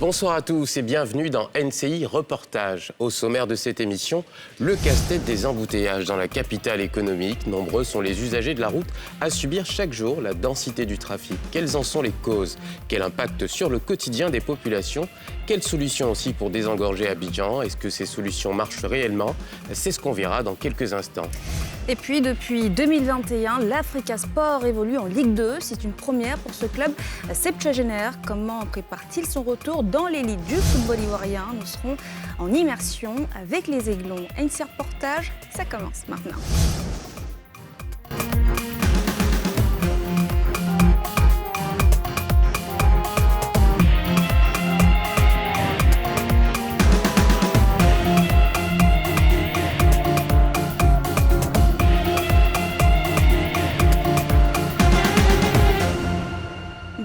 Bonsoir à tous et bienvenue dans NCI Reportage. Au sommaire de cette émission, le casse-tête des embouteillages dans la capitale économique. Nombreux sont les usagers de la route à subir chaque jour la densité du trafic. Quelles en sont les causes? Quel impact sur le quotidien des populations? Quelles solutions aussi pour désengorger Abidjan? Est-ce que ces solutions marchent réellement? C'est ce qu'on verra dans quelques instants. Et puis, depuis 2021, l'Africa Sport évolue en Ligue 2. C'est une première pour ce club septuagénaire. Comment prépare-t-il son retour dans l'élite du football ivoirien? Nous serons en immersion avec les Aiglons. NCI Reportage, ça commence maintenant.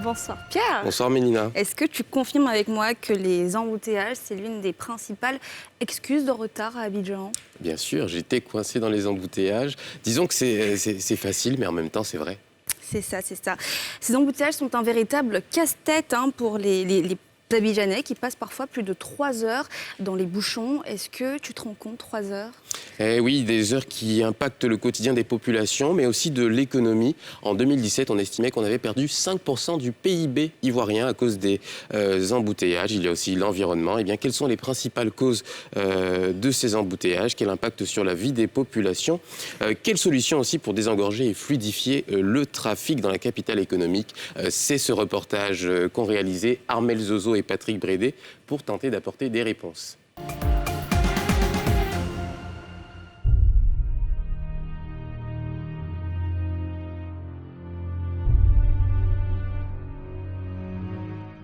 Bonsoir Pierre. Bonsoir Mélina. Est-ce que tu confirmes avec moi que les embouteillages, c'est l'une des principales excuses de retard à Abidjan? Bien sûr, j'étais coincé dans les embouteillages. Disons que c'est facile, mais en même temps, c'est vrai. C'est ça. Ces embouteillages sont un véritable casse-tête pour les Abidjanais qui passent parfois plus de 3 heures dans les bouchons. Est-ce que tu te rends compte, 3 heures? Eh oui, des heures qui impactent le quotidien des populations, mais aussi de l'économie. En 2017, on estimait qu'on avait perdu 5% du PIB ivoirien à cause des embouteillages. Il y a aussi l'environnement. Eh bien, quelles sont les principales causes de ces embouteillages? Quel impact sur la vie des populations? Quelles solutions aussi pour désengorger et fluidifier le trafic dans la capitale économique? C'est ce reportage qu'ont réalisé Armel Zozo et Patrick Brédé pour tenter d'apporter des réponses.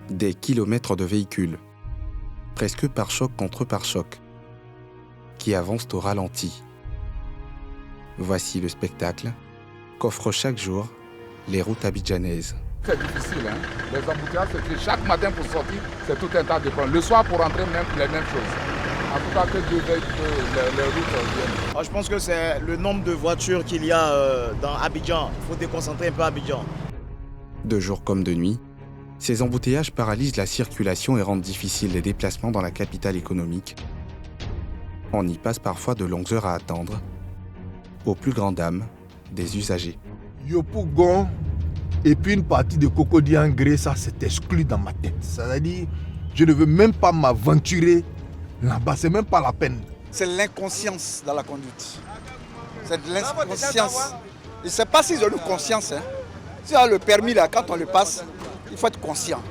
Des kilomètres de véhicules, presque pare-choc contre pare-choc, qui avancent au ralenti. Voici le spectacle qu'offrent chaque jour les routes abidjanaises. C'est difficile, Les embouteillages, c'est que chaque matin pour sortir, c'est tout un tas de problèmes. Le soir pour rentrer, même les mêmes choses. En tout cas, que Dieu veuille que les routes viennent. Je pense que c'est le nombre de voitures qu'il y a dans Abidjan. Il faut déconcentrer un peu Abidjan. De jour comme de nuit, ces embouteillages paralysent la circulation et rendent difficiles les déplacements dans la capitale économique. On y passe parfois de longues heures à attendre, aux plus grandes dames des usagers. Yopougon et puis une partie de Cocody Angré, ça c'est exclu dans ma tête. C'est-à-dire, je ne veux même pas m'aventurer là-bas, c'est même pas la peine. C'est l'inconscience dans la conduite. C'est de l'inconscience. Je ne sais pas s'ils ont une conscience. Si on a le permis là, quand on le passe, il faut être conscient.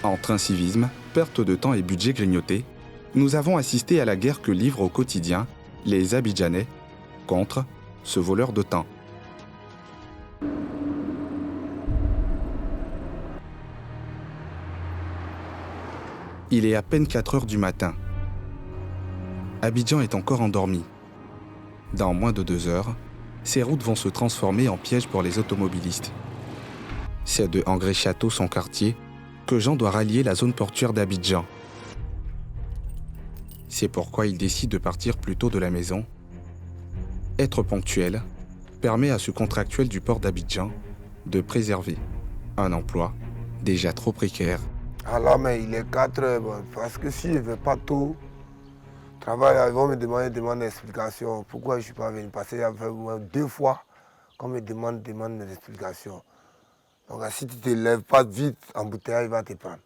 Entre incivisme, perte de temps et budget grignoté, nous avons assisté à la guerre que livrent au quotidien les Abidjanais contre ce voleur de temps. Il est à peine 4 heures du matin. Abidjan est encore endormi. Dans moins de 2 heures, ces routes vont se transformer en piège pour les automobilistes. C'est de Angré-Château, son quartier, que Jean doit rallier la zone portuaire d'Abidjan. C'est pourquoi il décide de partir plus tôt de la maison. Être ponctuel permet à ce contractuel du port d'Abidjan de préserver un emploi déjà trop précaire. Alors, mais il est 4 heures, parce que si je ne vais pas tôt, travail, ils vont me demander des explications. Pourquoi je ne suis pas venu? Parce qu'il y a 2 fois qu'on me demande des explications. Donc si tu ne te lèves pas vite, embouteillage va te prendre.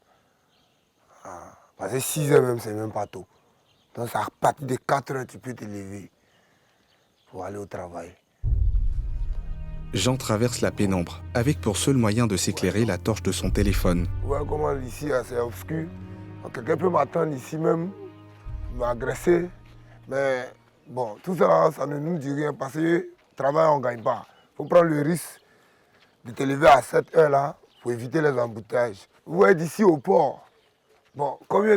Parce que 6 heures même, c'est même pas tôt. Donc à partir de 4 heures, tu peux te lever pour aller au travail. Jean traverse la pénombre, avec pour seul moyen de s'éclairer la torche de son téléphone. Ouais, comment ici, c'est obscur. Quelqu'un peut m'attendre ici même, m'agresser. Mais bon, tout ça, ça ne nous dit rien parce que le travail, on ne gagne pas. Il faut prendre le risque de te lever à cette heure-là pour éviter les embouteillages. Vous voyez d'ici au port, bon, combien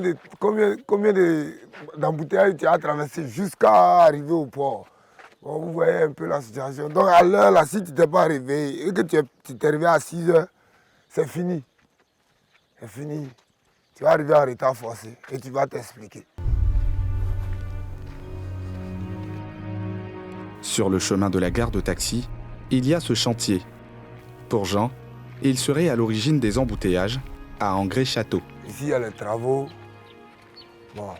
d'embouteillages tu as traversé jusqu'à arriver au port? Bon, vous voyez un peu la situation. Donc à l'heure, là, si tu ne t'es pas réveillé et que tu t'es réveillé à 6 heures, c'est fini. C'est fini. Tu vas arriver en retard forcé et tu vas t'expliquer. Sur le chemin de la gare de taxi, il y a ce chantier. Pour Jean, il serait à l'origine des embouteillages à Angré-Château. Ici, il y a les travaux. Bon,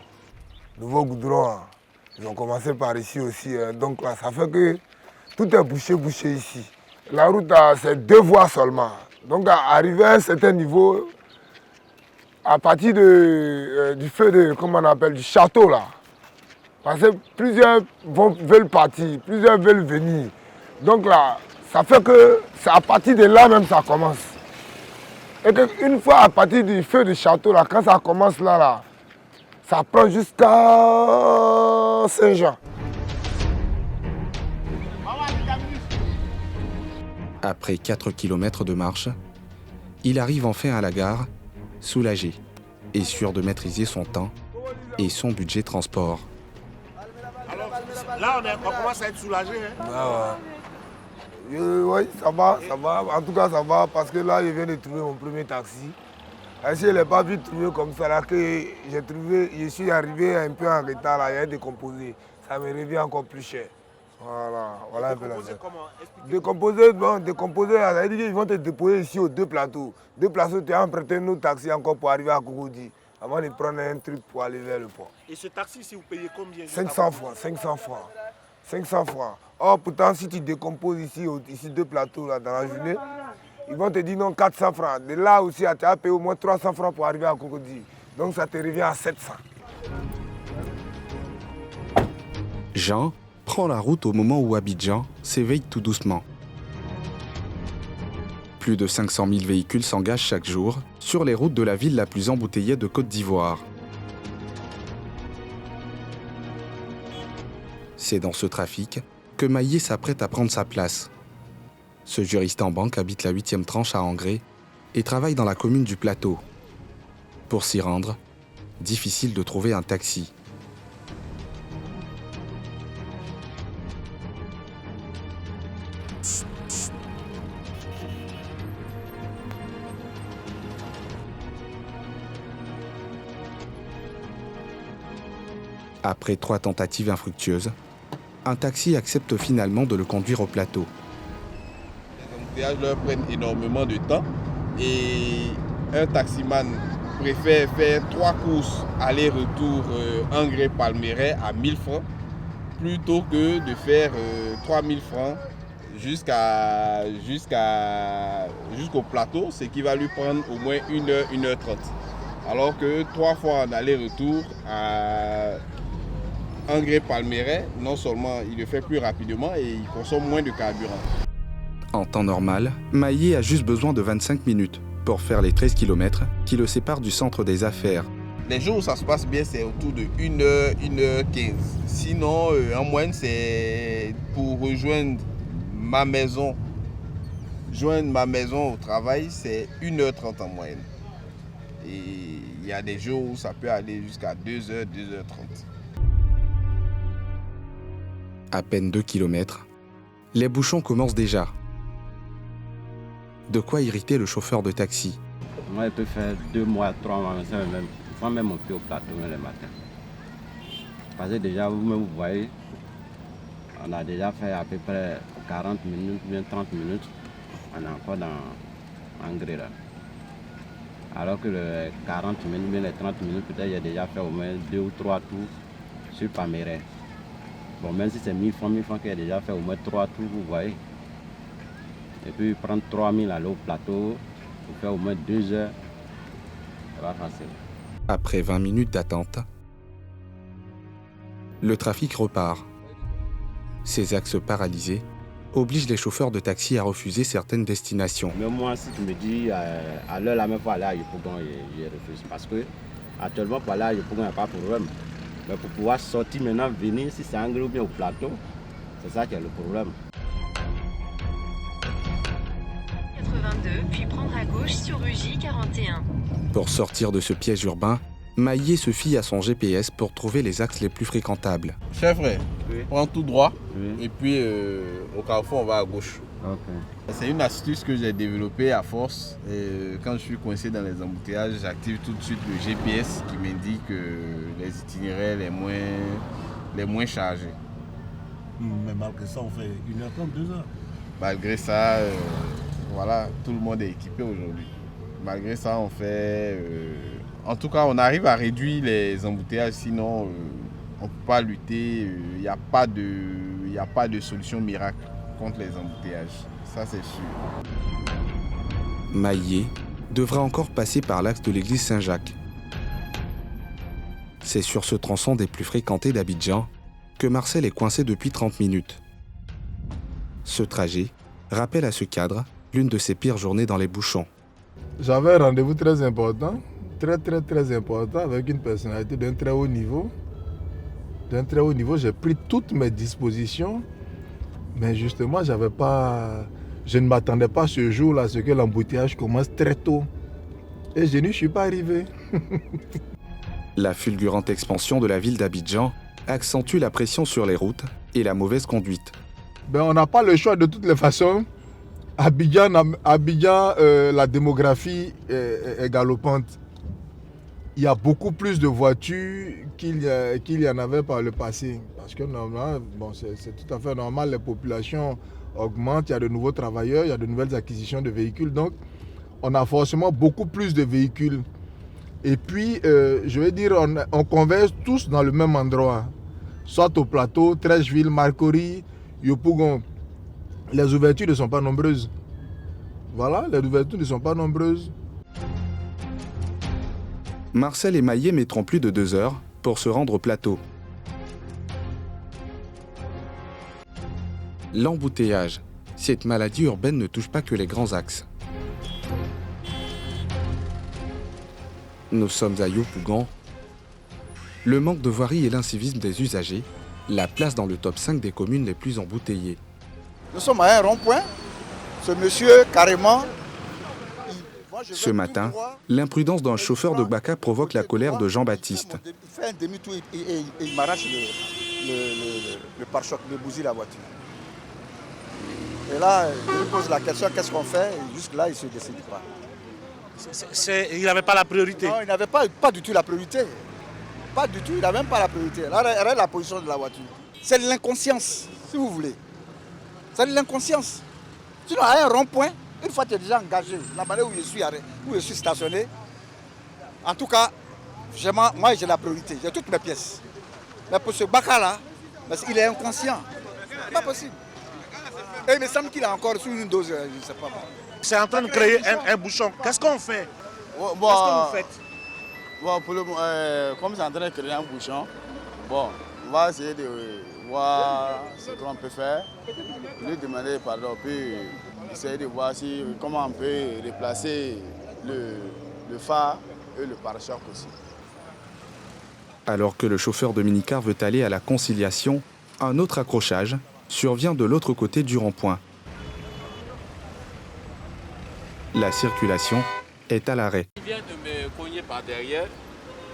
nouveau goudron, hein. Ils ont commencé par ici aussi. Donc là, ça fait que tout est bouché ici. La route, c'est 2 voies seulement. Donc, arrivé à un certain niveau, à partir du feu du château là, parce que plusieurs veulent partir, plusieurs veulent venir. Donc là, ça fait que c'est à partir de là même ça commence. Et une fois à partir du feu du château là, quand ça commence là, ça prend jusqu'à Saint-Jean. Après 4 km de marche, il arrive enfin à la gare, soulagé et sûr de maîtriser son temps et son budget transport. Alors là, on commence à être soulagé. Hein? Oui, ça va. En tout cas, ça va parce que là, je viens de trouver mon premier taxi. Si je ne l'ai pas vu trouver comme ça, là, que je suis arrivé un peu en retard, là, il a décomposé. Ça me revient encore plus cher. Voilà un peu la chose. Décomposer, ça veut dire qu'ils vont te déposer ici aux 2 plateaux. 2 plateaux, tu as emprunté nos taxis encore pour arriver à Cocody, avant de prendre un truc pour aller vers le port. Et ce taxi, si vous payez combien? 500 francs. Or, pourtant, si tu décomposes ici 2 plateaux là, dans la journée, ils vont te dire non, 400 francs. De là aussi, tu as payé au moins 300 francs pour arriver à Cocody. Donc ça te revient à 700. Jean prend la route au moment où Abidjan s'éveille tout doucement. Plus de 500 000 véhicules s'engagent chaque jour sur les routes de la ville la plus embouteillée de Côte d'Ivoire. C'est dans ce trafic que Maillé s'apprête à prendre sa place. Ce juriste en banque habite la 8e tranche à Angré et travaille dans la commune du Plateau. Pour s'y rendre, difficile de trouver un taxi. Après 3 tentatives infructueuses, un taxi accepte finalement de le conduire au plateau. Les embouteillages leur prennent énormément de temps et un taximan préfère faire 3 courses aller-retour Angré-Palmeraie à 1000 francs plutôt que de faire 3000 francs jusqu'au plateau, ce qui va lui prendre au moins 1h, 1h30. Alors que 3 fois en aller-retour à Angré-Palmeraie, non seulement il le fait plus rapidement et il consomme moins de carburant. En temps normal, Maillé a juste besoin de 25 minutes pour faire les 13 km qui le séparent du centre des affaires. Les jours où ça se passe bien, c'est autour de 1h, 1h15. Sinon, en moyenne, c'est pour rejoindre ma maison. Joindre ma maison au travail, c'est 1h30 en moyenne. Et il y a des jours où ça peut aller jusqu'à 2h, 2h30. À peine 2 km, les bouchons commencent déjà. De quoi irriter le chauffeur de taxi. Moi, je peux faire 2 mois, 3 mois, même, sans même monter au plateau le matin. Parce que déjà, vous-même, vous voyez, on a déjà fait à peu près 40 minutes, bien 30 minutes. On est encore dans Angré là. Alors que les 40 minutes, bien les 30 minutes, peut-être, il a déjà fait au moins 2 ou 3 tours sur Palmeraie. Bon, même si c'est 1000 francs qu'il a déjà fait au moins 3 tours, vous voyez. Et puis prendre 3000 aller au plateau, pour faire au moins 2 heures, ça va facile. Après 20 minutes d'attente, le trafic repart. Ces axes paralysés obligent les chauffeurs de taxi à refuser certaines destinations. Mais moi, si tu me dis à l'heure la même fois aller à Yopougon, je refuse. Parce que actuellement, pour aller à Yopougon, il n'y a pas de problème. Mais pour pouvoir sortir maintenant, venir, si c'est Angré ou bien au plateau, c'est ça qui est le problème. 82, puis prendre à gauche sur UJ 41. Pour sortir de ce piège urbain, Maillé se fie à son GPS pour trouver les axes les plus fréquentables. Cher frère, oui. Prends tout droit, oui. Et puis au carrefour, on va à gauche. Okay. C'est une astuce que j'ai développée à force. Et quand je suis coincé dans les embouteillages, j'active tout de suite le GPS qui m'indique les itinéraires les moins chargés. Mais malgré ça, on fait 1h30, 2h. Malgré ça, voilà, tout le monde est équipé aujourd'hui. Malgré ça, on fait... en tout cas, on arrive à réduire les embouteillages, sinon on ne peut pas lutter. Il n'y a pas de solution miracle contre les embouteillages. Ça, c'est sûr. Maillé devra encore passer par l'axe de l'église Saint-Jacques. C'est sur ce tronçon des plus fréquentés d'Abidjan que Marcel est coincé depuis 30 minutes. Ce trajet rappelle à ce cadre l'une de ses pires journées dans les bouchons. J'avais un rendez-vous très important, très important, avec une personnalité d'un très haut niveau. J'ai pris toutes mes dispositions, mais justement, je ne m'attendais pas ce jour-là à ce que l'embouteillage commence très tôt. Et je n'y suis pas arrivé. La fulgurante expansion de la ville d'Abidjan accentue la pression sur les routes et la mauvaise conduite. On n'a pas le choix de toutes les façons. Abidjan, la démographie est galopante. Il y a beaucoup plus de voitures qu'il y en avait par le passé. Parce que normalement, c'est tout à fait normal, les populations augmentent, il y a de nouveaux travailleurs, il y a de nouvelles acquisitions de véhicules. Donc, on a forcément beaucoup plus de véhicules. Et puis, je vais dire, on converge tous dans le même endroit. Soit au plateau, Treichville, Marcory, Yopougon. Les ouvertures ne sont pas nombreuses. Voilà, les ouvertures ne sont pas nombreuses. Marcel et Maillé mettront plus de 2 heures pour se rendre au plateau. L'embouteillage. Cette maladie urbaine ne touche pas que les grands axes. Nous sommes à Yopougon. Le manque de voirie et l'incivisme des usagers la place dans le top 5 des communes les plus embouteillées. Nous sommes à un rond-point. Ce monsieur, carrément... Ce matin, l'imprudence d'un chauffeur de Baka provoque la colère de Jean-Baptiste. Il fait un demi-tour et il m'arrache le pare-choc, il me bousille la voiture. Et là, je lui pose la question, qu'est-ce qu'on fait? Et jusque-là, il ne se décide pas. Il n'avait pas la priorité? Non, il n'avait pas du tout la priorité. Pas du tout, il n'avait même pas la priorité. Là, regarde la position de la voiture. C'est de l'inconscience, si vous voulez. C'est de l'inconscience. Sinon, à un rond-point, une fois que tu es déjà engagé, la manière où je suis stationné, en tout cas, moi j'ai la priorité, j'ai toutes mes pièces. Mais pour ce Baka-là, il est inconscient. C'est pas possible. Et il me semble qu'il a encore sur une dose, je ne sais pas. C'est en train de créer un bouchon. Qu'est-ce qu'on fait? Bon, qu'est-ce que vous faites? Bon, comme c'est en train de créer un bouchon, bon, on va essayer de voir ce qu'on peut faire, lui demander pardon, puis essayer de voir comment on peut déplacer le phare et le pare-choc aussi. Alors que le chauffeur de minicar veut aller à la conciliation, un autre accrochage survient de l'autre côté du rond-point. La circulation est à l'arrêt. Il vient de me cogner par derrière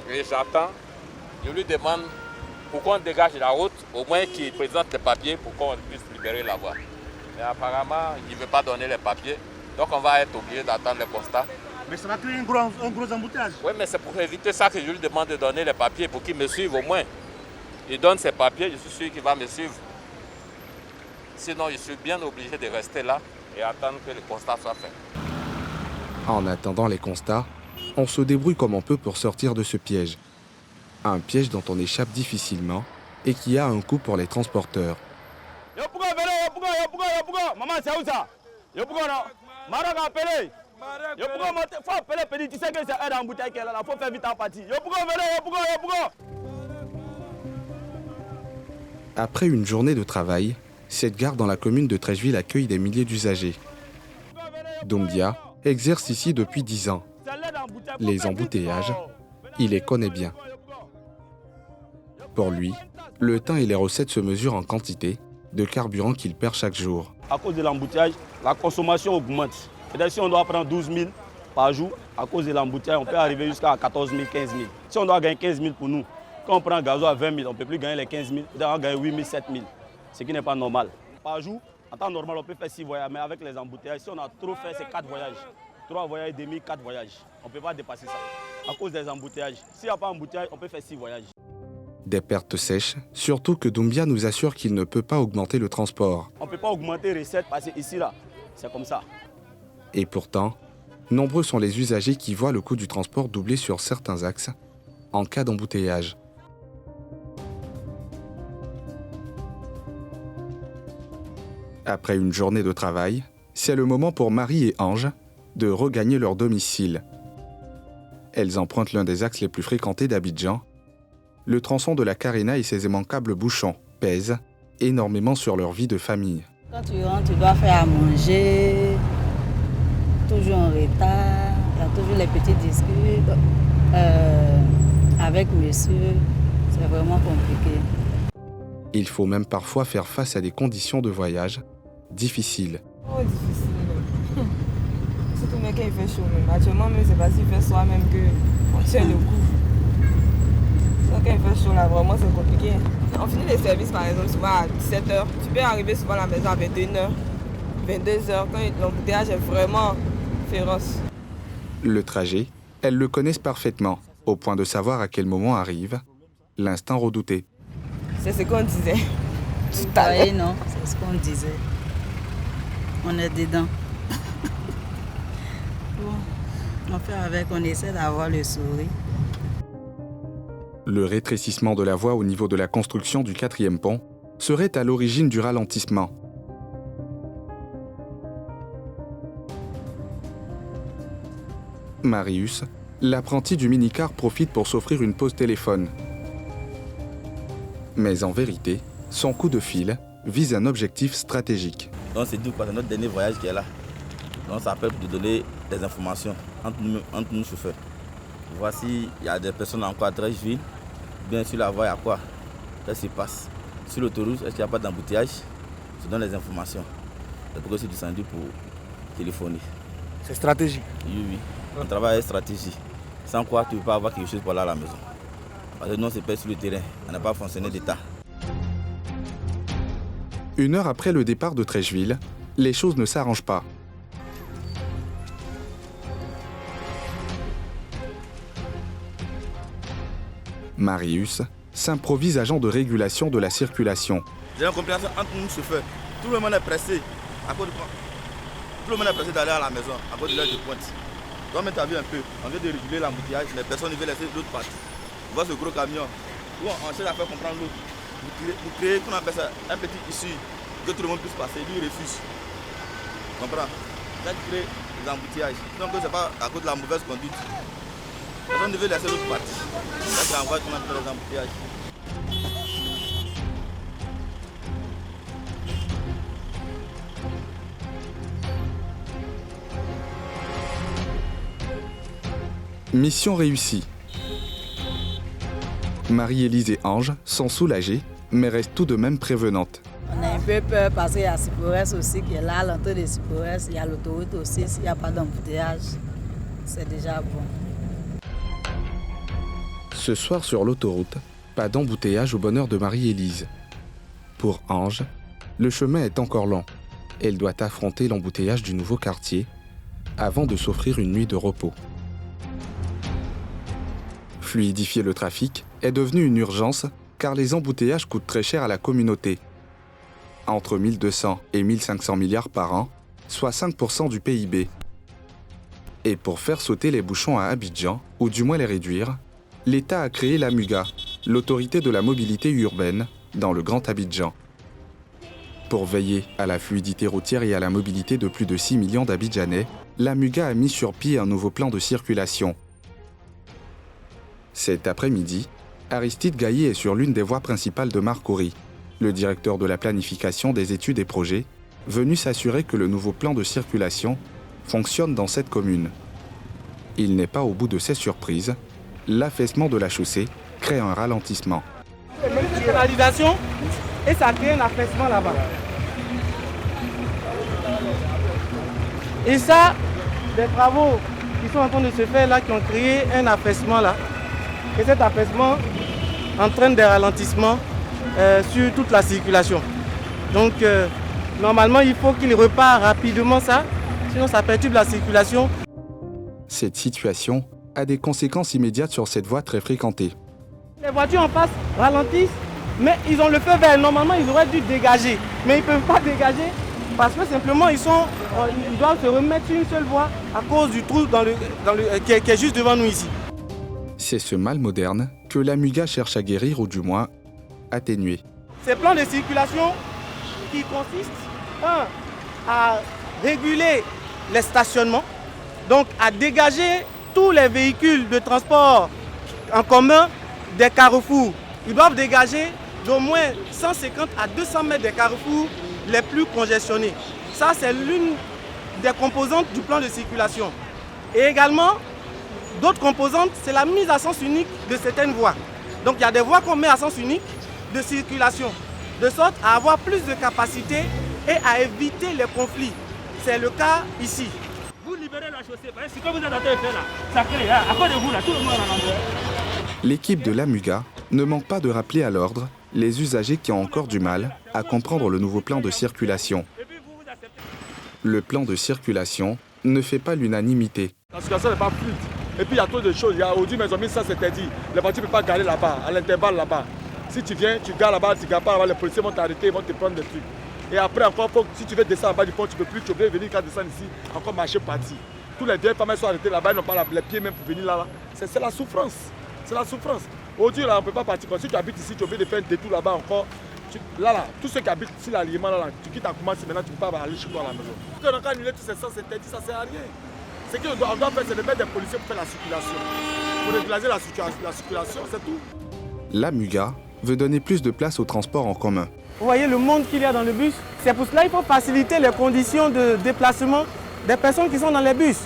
et j'attends. Je lui demande pourquoi on dégage la route, au moins qu'il présente les papiers pour qu'on puisse libérer la voie. Mais apparemment, il ne veut pas donner les papiers, donc on va être obligé d'attendre le constat. Mais ça va créer un gros embouteillage. Oui, mais c'est pour éviter ça que je lui demande de donner les papiers pour qu'il me suive au moins. Il donne ses papiers, je suis sûr qu'il va me suivre. Sinon, je suis bien obligé de rester là et attendre que le constat soit fait. En attendant les constats, on se débrouille comme on peut pour sortir de ce piège. Un piège dont on échappe difficilement et qui a un coût pour les transporteurs. Après une journée de travail, cette gare dans la commune de Treichville accueille des milliers d'usagers. Doumbia exerce ici depuis 10 ans. Les embouteillages, il les connaît bien. Pour lui, le temps et les recettes se mesurent en quantité de carburant qu'il perd chaque jour. À cause de l'embouteillage, la consommation augmente. Si on doit prendre 12 000 par jour, à cause de l'embouteillage, on peut arriver jusqu'à 14 000, 15 000. Si on doit gagner 15 000 pour nous, quand on prend un gasoil à 20 000, on ne peut plus gagner les 15 000, on doit gagner 8 000, 7 000, ce qui n'est pas normal. Par jour, en temps normal, on peut faire 6 voyages, mais avec les embouteillages, si on a trop fait, c'est 4 voyages. 3 voyages et demi, 4 voyages. On ne peut pas dépasser ça à cause des embouteillages. S'il n'y a pas d'embouteillage, on peut faire 6 voyages. Des pertes sèches, surtout que Doumbia nous assure qu'il ne peut pas augmenter le transport. On ne peut pas augmenter les recettes parce que ici, là, c'est comme ça. Et pourtant, nombreux sont les usagers qui voient le coût du transport doubler sur certains axes en cas d'embouteillage. Après une journée de travail, c'est le moment pour Marie et Ange de regagner leur domicile. Elles empruntent l'un des axes les plus fréquentés d'Abidjan. Le tronçon de la Carena et ses immanquables bouchons pèsent énormément sur leur vie de famille. Quand tu rentres, tu dois faire à manger, toujours en retard, il y a toujours les petits disputes avec monsieur, c'est vraiment compliqué. Il faut même parfois faire face à des conditions de voyage difficiles. Oh, difficile. Surtout mais quand il fait chaud même. Actuellement, même c'est pas s'il fait soir même qu'on tient le coup. Donc quand il fait chaud là, vraiment c'est compliqué. On finit les services par exemple souvent à 17h. Tu peux arriver souvent à la maison à 21h, 22h, quand l'embouteillage est vraiment féroce. Le trajet, elles le connaissent parfaitement, au point de savoir à quel moment arrive l'instant redouté. C'est ce qu'on disait. Oui, non, c'est ce qu'on disait. On est dedans. Bon, on fait avec, on essaie d'avoir le sourire. Le rétrécissement de la voie au niveau de la construction du 4e pont serait à l'origine du ralentissement. Marius, l'apprenti du minicar, profite pour s'offrir une pause téléphone. Mais en vérité, son coup de fil vise un objectif stratégique. Donc c'est du quoi, c'est notre dernier voyage qui est là. Donc ça appelle pour donner des informations entre nous chauffeurs. Voici, il y a des personnes encore à Treichville. Bien sur la voie, il y a quoi? Qu'est-ce qui se passe? Sur l'autoroute, est-ce qu'il n'y a pas d'embouteillage? Je donne les informations. C'est pour que c'est descendu pour téléphoner. C'est stratégique. Oui, oui. On travaille avec stratégie. Sans quoi tu ne peux pas avoir quelque chose pour aller à la maison. Parce que nous, on se perd sur le terrain. On n'a pas fonctionné d'État. 1 heure après le départ de Treichville, les choses ne s'arrangent pas. Marius s'improvise agent de régulation de la circulation. J'ai une compréhension entre nous chauffeurs. Tout le monde est pressé. À cause de quoi? Tout le monde est pressé d'aller à la maison à cause de l'heure de pointe. Toi-même, tu as vu un peu. On vient de réguler l'embouteillage, mais personne ne veut laisser l'autre partie. Tu vois ce gros camion. Où on cherche à faire comprendre l'autre. Vous créez, qu'on appelle ça, un petit issue que tout le monde puisse passer. Lui, il refuse. Tu comprends? Ça crée des embouteillages. Donc, ce n'est pas à cause de la mauvaise conduite. Personne ne veut laisser l'autre partie. Ça, c'est encore qu'on appelle les embouteillages. Mission réussie. Marie-Élise et Ange sont soulagées, mais restent tout de même prévenantes. On a un peu peur parce qu'il y a Sipores aussi qui est là, à l'entrée de Sipores. Il y a l'autoroute aussi, s'il n'y a pas d'embouteillage, c'est déjà bon. Ce soir sur l'autoroute, pas d'embouteillage au bonheur de Marie-Élise. Pour Ange, le chemin est encore long. Elle doit affronter l'embouteillage du nouveau quartier avant de s'offrir une nuit de repos. Fluidifier le trafic est devenu une urgence car les embouteillages coûtent très cher à la communauté. Entre 1200 et 1500 milliards par an, soit 5% du PIB. Et pour faire sauter les bouchons à Abidjan, ou du moins les réduire, l'État a créé l'AMUGA, l'autorité de la mobilité urbaine, dans le Grand Abidjan. Pour veiller à la fluidité routière et à la mobilité de plus de 6 millions d'Abidjanais, l'AMUGA a mis sur pied un nouveau plan de circulation. Cet après-midi, Aristide Gaillet est sur l'une des voies principales de Marcory, le directeur de la planification des études et projets, venu s'assurer que le nouveau plan de circulation fonctionne dans cette commune. Il n'est pas au bout de ses surprises. L'affaissement de la chaussée crée un ralentissement. Une canalisation et ça crée un affaissement là-bas. Et ça, des travaux qui sont en train de se faire là, qui ont créé un affaissement là. Et cet affaissement entraîne des ralentissements sur toute la circulation. Donc normalement il faut qu'il repart rapidement ça, sinon ça perturbe la circulation. Cette situation a des conséquences immédiates sur cette voie très fréquentée. Les voitures en face ralentissent, mais ils ont le feu vert. Normalement ils auraient dû dégager, mais ils ne peuvent pas dégager parce que simplement ils doivent se remettre sur une seule voie. à cause du trou qui est juste devant nous ici. C'est ce mal moderne que la MUGA cherche à guérir ou du moins atténuer. Ces plans de circulation qui consistent, à réguler les stationnements, donc à dégager tous les véhicules de transport en commun des carrefours. Ils doivent dégager d'au moins 150 à 200 mètres des carrefours les plus congestionnés. Ça, c'est l'une des composantes du plan de circulation. Et également, d'autres composantes, c'est la mise à sens unique de certaines voies. Donc il y a des voies qu'on met à sens unique de circulation, de sorte à avoir plus de capacité et à éviter les conflits. C'est le cas ici. Vous libérez la chaussée, c'est comme vous êtes en train de faire là. Ça crée, à cause de vous là, tout le monde en endroit. L'équipe de la MUGA ne manque pas de rappeler à l'ordre les usagers qui ont encore du mal à comprendre le nouveau plan de circulation. Le plan de circulation ne fait pas l'unanimité. La circulation n'est pas fluide. Et puis il y a trop de choses. Il y a aujourd'hui, mais ils ont mis ça, c'est interdit. Les voitures ne peuvent pas garer là-bas, à l'intervalle là-bas. Si tu viens, tu gares là-bas, tu ne gares pas là-bas, les policiers vont t'arrêter, ils vont te prendre des trucs. Et après, encore, si tu veux descendre en bas du pont, tu ne peux plus, tu es obligé de venir quand descendre ici, encore marcher partir. Tous les vieilles femmes sont arrêtées là-bas, ils n'ont pas les pieds même pour venir là. C'est la souffrance. C'est la souffrance. Aujourd'hui, là, on ne peut pas partir. Si tu habites ici, tu es obligé de faire un détour là-bas encore. Là, tous ceux qui habitent ici, l'alignement, là, tu quittes en commence, maintenant tu ne peux pas aller chez toi à la maison. Si on a annulé tous ces sens interdits, ça ne sert à rien. Ce qu'on doit faire, c'est de mettre des policiers pour faire la circulation. Pour régulariser la circulation, c'est tout. La MUGA veut donner plus de place au transport en commun. Vous voyez le monde qu'il y a dans le bus. C'est pour cela qu'il faut faciliter les conditions de déplacement des personnes qui sont dans les bus.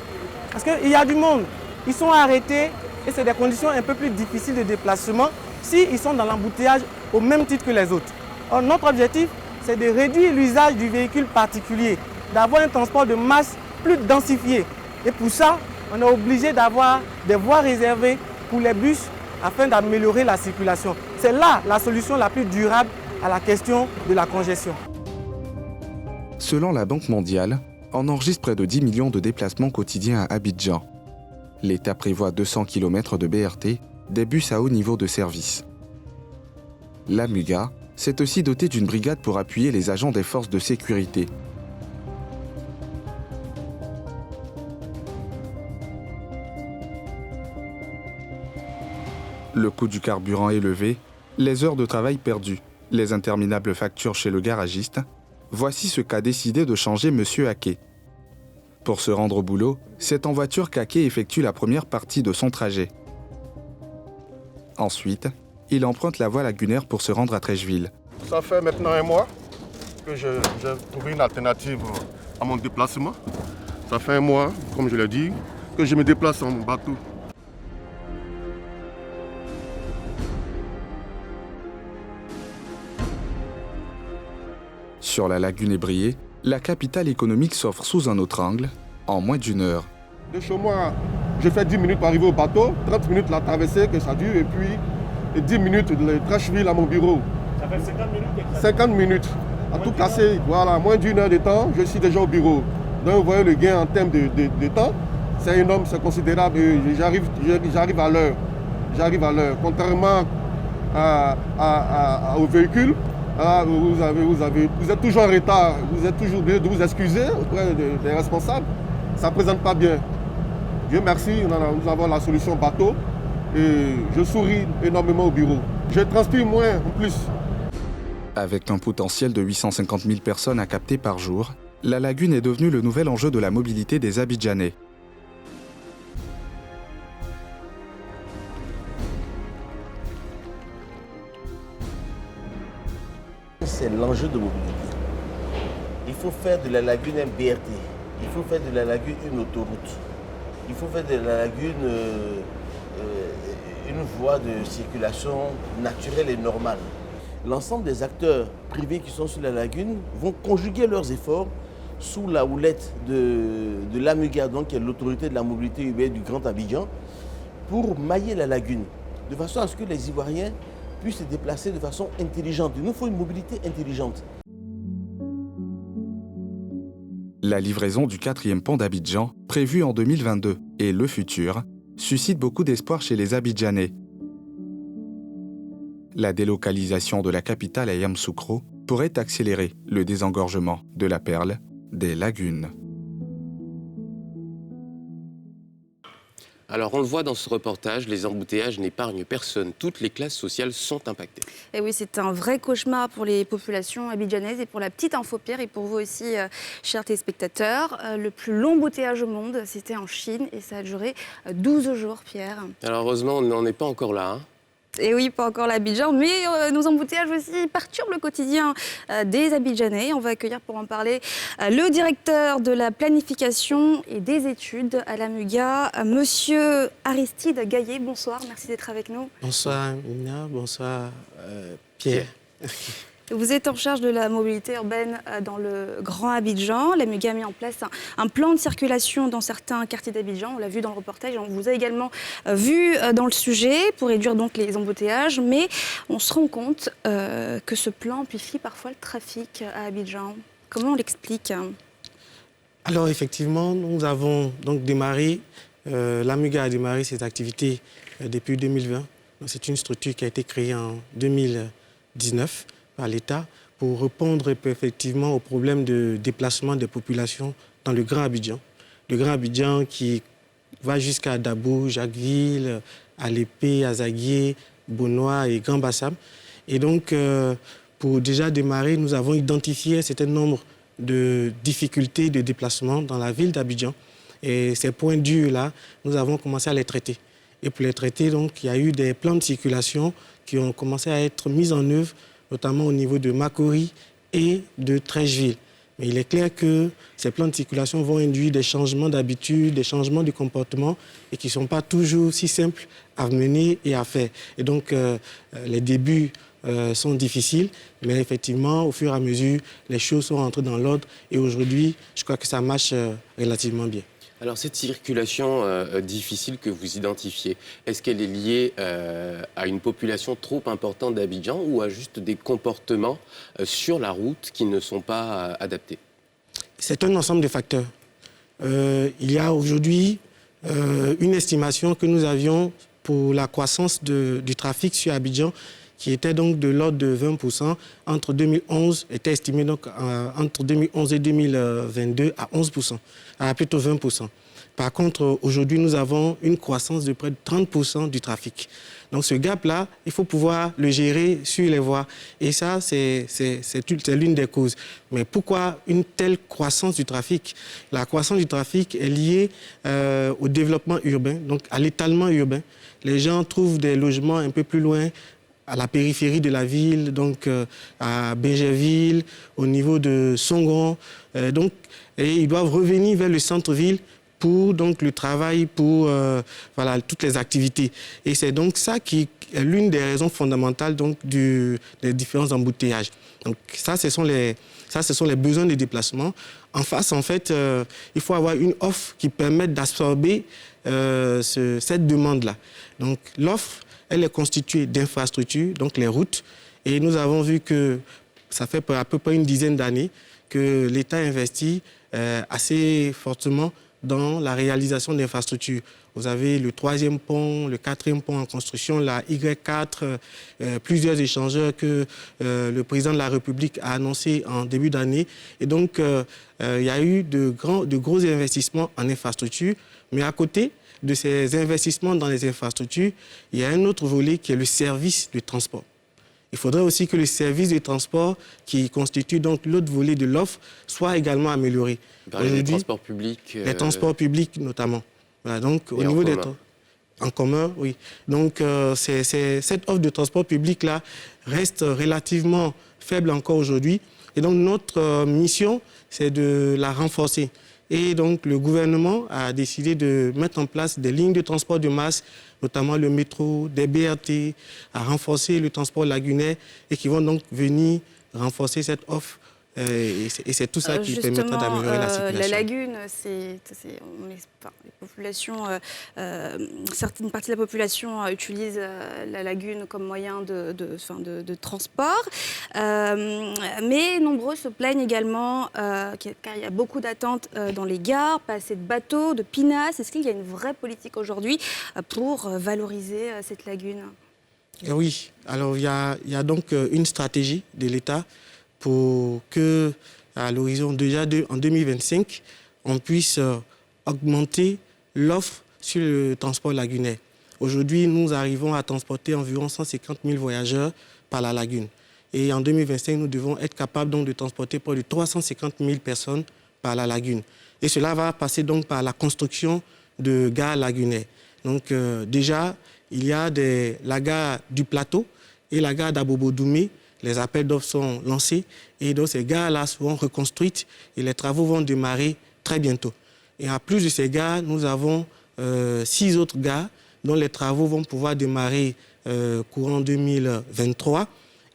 Parce qu'il y a du monde. Ils sont arrêtés et c'est des conditions un peu plus difficiles de déplacement s'ils sont dans l'embouteillage au même titre que les autres. Or, notre objectif, c'est de réduire l'usage du véhicule particulier, d'avoir un transport de masse plus densifié. Et pour ça, on est obligé d'avoir des voies réservées pour les bus afin d'améliorer la circulation. C'est là la solution la plus durable à la question de la congestion. Selon la Banque mondiale, on enregistre près de 10 millions de déplacements quotidiens à Abidjan. L'État prévoit 200 km de BRT, des bus à haut niveau de service. La MUGA s'est aussi dotée d'une brigade pour appuyer les agents des forces de sécurité. Le coût du carburant élevé, les heures de travail perdues, les interminables factures chez le garagiste, voici ce qu'a décidé de changer M. Ake. Pour se rendre au boulot, c'est en voiture qu'Ake effectue la première partie de son trajet. Ensuite, il emprunte la voie lagunaire pour se rendre à Trècheville. Ça fait maintenant un mois que j'ai trouvé une alternative à mon déplacement. Ça fait un mois, comme je l'ai dit, que je me déplace en bateau. Sur la lagune ébriée, la capitale économique s'offre sous un autre angle, en moins d'une heure. De chez moi, je fais 10 minutes pour arriver au bateau, 30 minutes la traversée que ça dure, et puis 10 minutes de Trècheville à mon bureau. Ça fait 50 minutes. 50 minutes. À tout casser, voilà, moins d'une heure de temps, je suis déjà au bureau. Donc vous voyez le gain en termes de temps, c'est énorme, c'est considérable. J'arrive à l'heure. J'arrive à l'heure. Contrairement aux véhicules, vous êtes toujours en retard, vous êtes toujours obligé de vous excuser auprès des responsables. Ça ne présente pas bien. Dieu merci, nous avons la solution bateau et je souris énormément au bureau. Je transpire moins en plus. Avec un potentiel de 850 000 personnes à capter par jour, la lagune est devenue le nouvel enjeu de la mobilité des Abidjanais. C'est l'enjeu de mobilité. Il faut faire de la lagune un BRT. Il faut faire de la lagune une autoroute. Il faut faire de la lagune une voie de circulation naturelle et normale. L'ensemble des acteurs privés qui sont sur la lagune vont conjuguer leurs efforts sous la houlette de l'AMUGA, donc qui est l'autorité de la mobilité urbaine du Grand Abidjan, pour mailler la lagune, de façon à ce que les Ivoiriens puissent se déplacer de façon intelligente. Il nous faut une mobilité intelligente. La livraison du 4e pont d'Abidjan, prévue en 2022, et le futur, suscite beaucoup d'espoir chez les Abidjanais. La délocalisation de la capitale à Yamoussoukro pourrait accélérer le désengorgement de la perle des lagunes. Alors on le voit dans ce reportage, les embouteillages n'épargnent personne. Toutes les classes sociales sont impactées. Et oui, c'est un vrai cauchemar pour les populations abidjanaises et pour la petite info, Pierre, et pour vous aussi, chers téléspectateurs. Le plus long embouteillage au monde, c'était en Chine et ça a duré 12 jours, Pierre. Alors heureusement, on n'en est pas encore là. Et oui, pas encore l'Abidjan, mais nos embouteillages aussi perturbent le quotidien des Abidjanais. On va accueillir pour en parler le directeur de la planification et des études à la MUGA, Monsieur Aristide Gaillet. Bonsoir, merci d'être avec nous. Bonsoir Mina, bonsoir Pierre. Vous êtes en charge de la mobilité urbaine dans le Grand Abidjan. La MUGA a mis en place un plan de circulation dans certains quartiers d'Abidjan. On l'a vu dans le reportage, on vous a également vu dans le sujet pour réduire donc les embouteillages. Mais on se rend compte que ce plan amplifie parfois le trafic à Abidjan. Comment on l'explique? Alors effectivement, nous avons donc démarré, la MUGA a démarré ses activités depuis 2020. C'est une structure qui a été créée en 2019. Par l'État pour répondre effectivement au problème de déplacement des populations dans le Grand Abidjan. Le Grand Abidjan qui va jusqu'à Dabou, Jacquesville, Alépé, Azaguié, Bonois et Grand Bassam. Et donc, pour déjà démarrer, nous avons identifié un certain nombre de difficultés de déplacement dans la ville d'Abidjan. Et ces points durs-là, nous avons commencé à les traiter. Et pour les traiter, donc, il y a eu des plans de circulation qui ont commencé à être mis en œuvre, notamment au niveau de Makori et de Trècheville. Mais il est clair que ces plans de circulation vont induire des changements d'habitude, des changements de comportement et qui ne sont pas toujours si simples à mener et à faire. Et donc, les débuts sont difficiles, mais effectivement, au fur et à mesure, les choses sont rentrées dans l'ordre et aujourd'hui, je crois que ça marche relativement bien. Alors cette circulation difficile que vous identifiez, est-ce qu'elle est liée à une population trop importante d'Abidjan ou à juste des comportements sur la route qui ne sont pas adaptés? C'est un ensemble de facteurs. Il y a aujourd'hui une estimation que nous avions pour la croissance du trafic sur Abidjan qui était donc de l'ordre de 20%, entre 2011, était estimé donc entre 2011 et 2022 à 11%, à plutôt 20%. Par contre, aujourd'hui, nous avons une croissance de près de 30% du trafic. Donc ce gap-là, il faut pouvoir le gérer sur les voies. Et ça, c'est l'une des causes. Mais pourquoi une telle croissance du trafic? La croissance du trafic est liée au développement urbain, donc à l'étalement urbain. Les gens trouvent des logements un peu plus loin, à la périphérie de la ville, donc à Bégerville, au niveau de Songon. Et ils doivent revenir vers le centre-ville pour donc, le travail, pour voilà, toutes les activités. Et c'est donc ça qui est l'une des raisons fondamentales donc, des différents embouteillages. Donc ça, ce sont les besoins de déplacement. En face, en fait, il faut avoir une offre qui permette d'absorber cette demande-là. Donc l'offre, elle est constituée d'infrastructures, donc les routes. Et nous avons vu que ça fait à peu près une dizaine d'années que l'État investit assez fortement dans la réalisation d'infrastructures. Vous avez le 3e pont, le 4e pont en construction, la Y4, plusieurs échangeurs que le président de la République a annoncé en début d'année. Et donc, il y a eu de gros investissements en infrastructures. Mais à côté de ces investissements dans les infrastructures, il y a un autre volet qui est le service de transport. Il faudrait aussi que le service de transport, qui constitue donc l'autre volet de l'offre, soit également amélioré. Les transports publics. Les transports publics notamment. Voilà, donc, au niveau des en commun, oui. Donc, cette offre de transport public-là reste relativement faible encore aujourd'hui. Et donc, notre mission, c'est de la renforcer. Et donc, le gouvernement a décidé de mettre en place des lignes de transport de masse, notamment le métro, des BRT, à renforcer le transport lagunaire et qui vont donc venir renforcer cette offre. Et c'est tout ça qui permettra d'améliorer la circulation. La lagune, les populations, certaines parties de la population utilisent la lagune comme moyen de transport. Mais nombreux se plaignent également car il y a beaucoup d'attentes dans les gares, pas assez de bateaux, de pinasses. Est-ce qu'il y a une vraie politique aujourd'hui pour valoriser cette lagune? Oui, alors il y a donc une stratégie de l'État pour que, à l'horizon déjà en 2025, on puisse augmenter l'offre sur le transport lagunaire. Aujourd'hui, nous arrivons à transporter environ 150 000 voyageurs par la lagune. Et en 2025, nous devons être capables donc, de transporter près de 350 000 personnes par la lagune. Et cela va passer donc par la construction de gares lagunaires. Donc déjà, il y a la gare du Plateau et la gare d'Abobo-Doumé. Les appels d'offres sont lancés et donc ces gares-là seront reconstruites et les travaux vont démarrer très bientôt. Et en plus de ces gares, nous avons 6 autres gares dont les travaux vont pouvoir démarrer courant 2023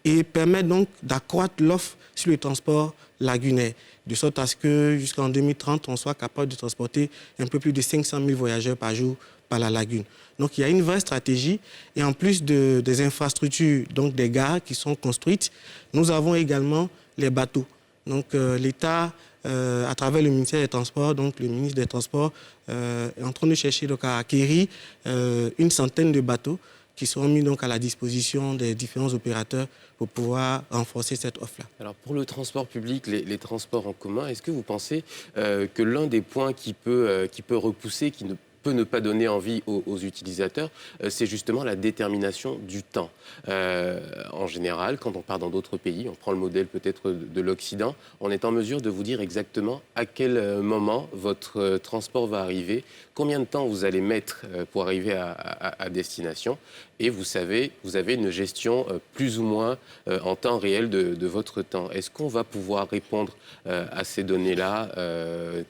et permettre donc d'accroître l'offre sur le transport lagunaire, de sorte à ce que jusqu'en 2030, on soit capable de transporter un peu plus de 500 000 voyageurs par jour par la lagune. Donc il y a une vraie stratégie et en plus des infrastructures, donc des gares qui sont construites, nous avons également les bateaux. Donc l'État, à travers le ministère des Transports, donc le ministre des Transports est en train de chercher donc, à acquérir une centaine de bateaux qui seront mis donc à la disposition des différents opérateurs pour pouvoir renforcer cette offre-là. Alors pour le transport public, les transports en commun, est-ce que vous pensez que l'un des points qui peut repousser, qui ne peut ne pas donner envie aux utilisateurs, c'est justement la détermination du temps. En général, quand on part dans d'autres pays, on prend le modèle peut-être de l'Occident, on est en mesure de vous dire exactement à quel moment votre transport va arriver, combien de temps vous allez mettre pour arriver à destination, et vous savez, vous avez une gestion plus ou moins en temps réel de votre temps. Est-ce qu'on va pouvoir répondre à ces données-là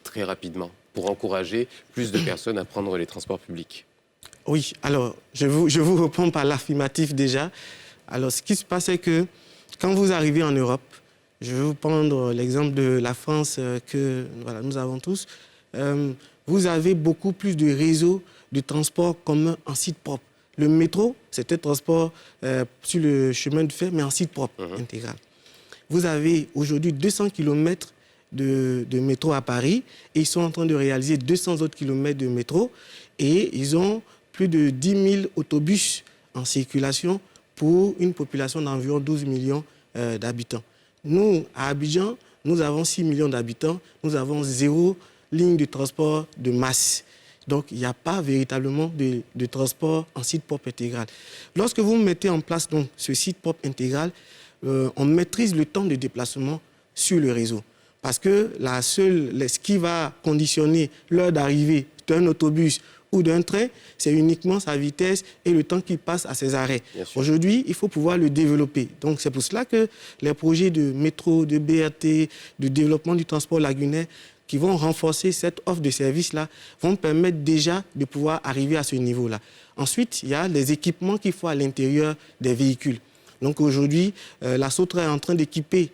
très rapidement pour encourager plus de personnes à prendre les transports publics? Oui, alors je vous réponds par l'affirmatif déjà. Alors ce qui se passe, c'est que quand vous arrivez en Europe, je vais vous prendre l'exemple de la France que voilà, nous avons tous, vous avez beaucoup plus de réseaux de transport commun en site propre. Le métro, c'était transport sur le chemin de fer, mais en site propre, intégral. Vous avez aujourd'hui 200 km de métro à Paris et ils sont en train de réaliser 200 autres kilomètres de métro et ils ont plus de 10 000 autobus en circulation pour une population d'environ 12 millions d'habitants. Nous, à Abidjan, nous avons 6 millions d'habitants, nous avons 0 ligne de transport de masse. Donc, il n'y a pas véritablement de transport en site propre intégral. Lorsque vous mettez en place donc, ce site propre intégral, on maîtrise le temps de déplacement sur le réseau. Parce que ce qui va conditionner l'heure d'arrivée d'un autobus ou d'un train, c'est uniquement sa vitesse et le temps qu'il passe à ses arrêts. Aujourd'hui, il faut pouvoir le développer. Donc, c'est pour cela que les projets de métro, de BRT, de développement du transport lagunaire, qui vont renforcer cette offre de services-là, vont permettre déjà de pouvoir arriver à ce niveau-là. Ensuite, il y a les équipements qu'il faut à l'intérieur des véhicules. Donc aujourd'hui, la SOTRA est en train d'équiper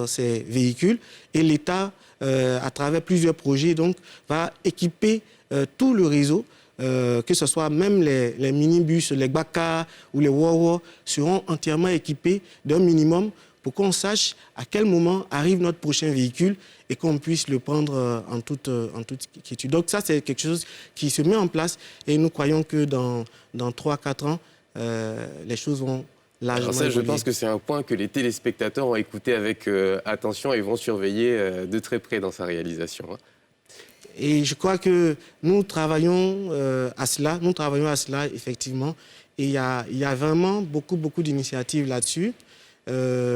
ces véhicules et l'État, à travers plusieurs projets, donc, va équiper tout le réseau, que ce soit même les minibus, les Gbaka ou les Wawa, seront entièrement équipés d'un minimum pour qu'on sache à quel moment arrive notre prochain véhicule et qu'on puisse le prendre en toute quiétude. Donc ça, c'est quelque chose qui se met en place et nous croyons que dans 3-4 ans, les choses vont largement évoluer. Je pense que c'est un point que les téléspectateurs ont écouté avec attention et vont surveiller de très près dans sa réalisation. Et je crois que nous travaillons à cela, effectivement, et il y a vraiment beaucoup d'initiatives là-dessus.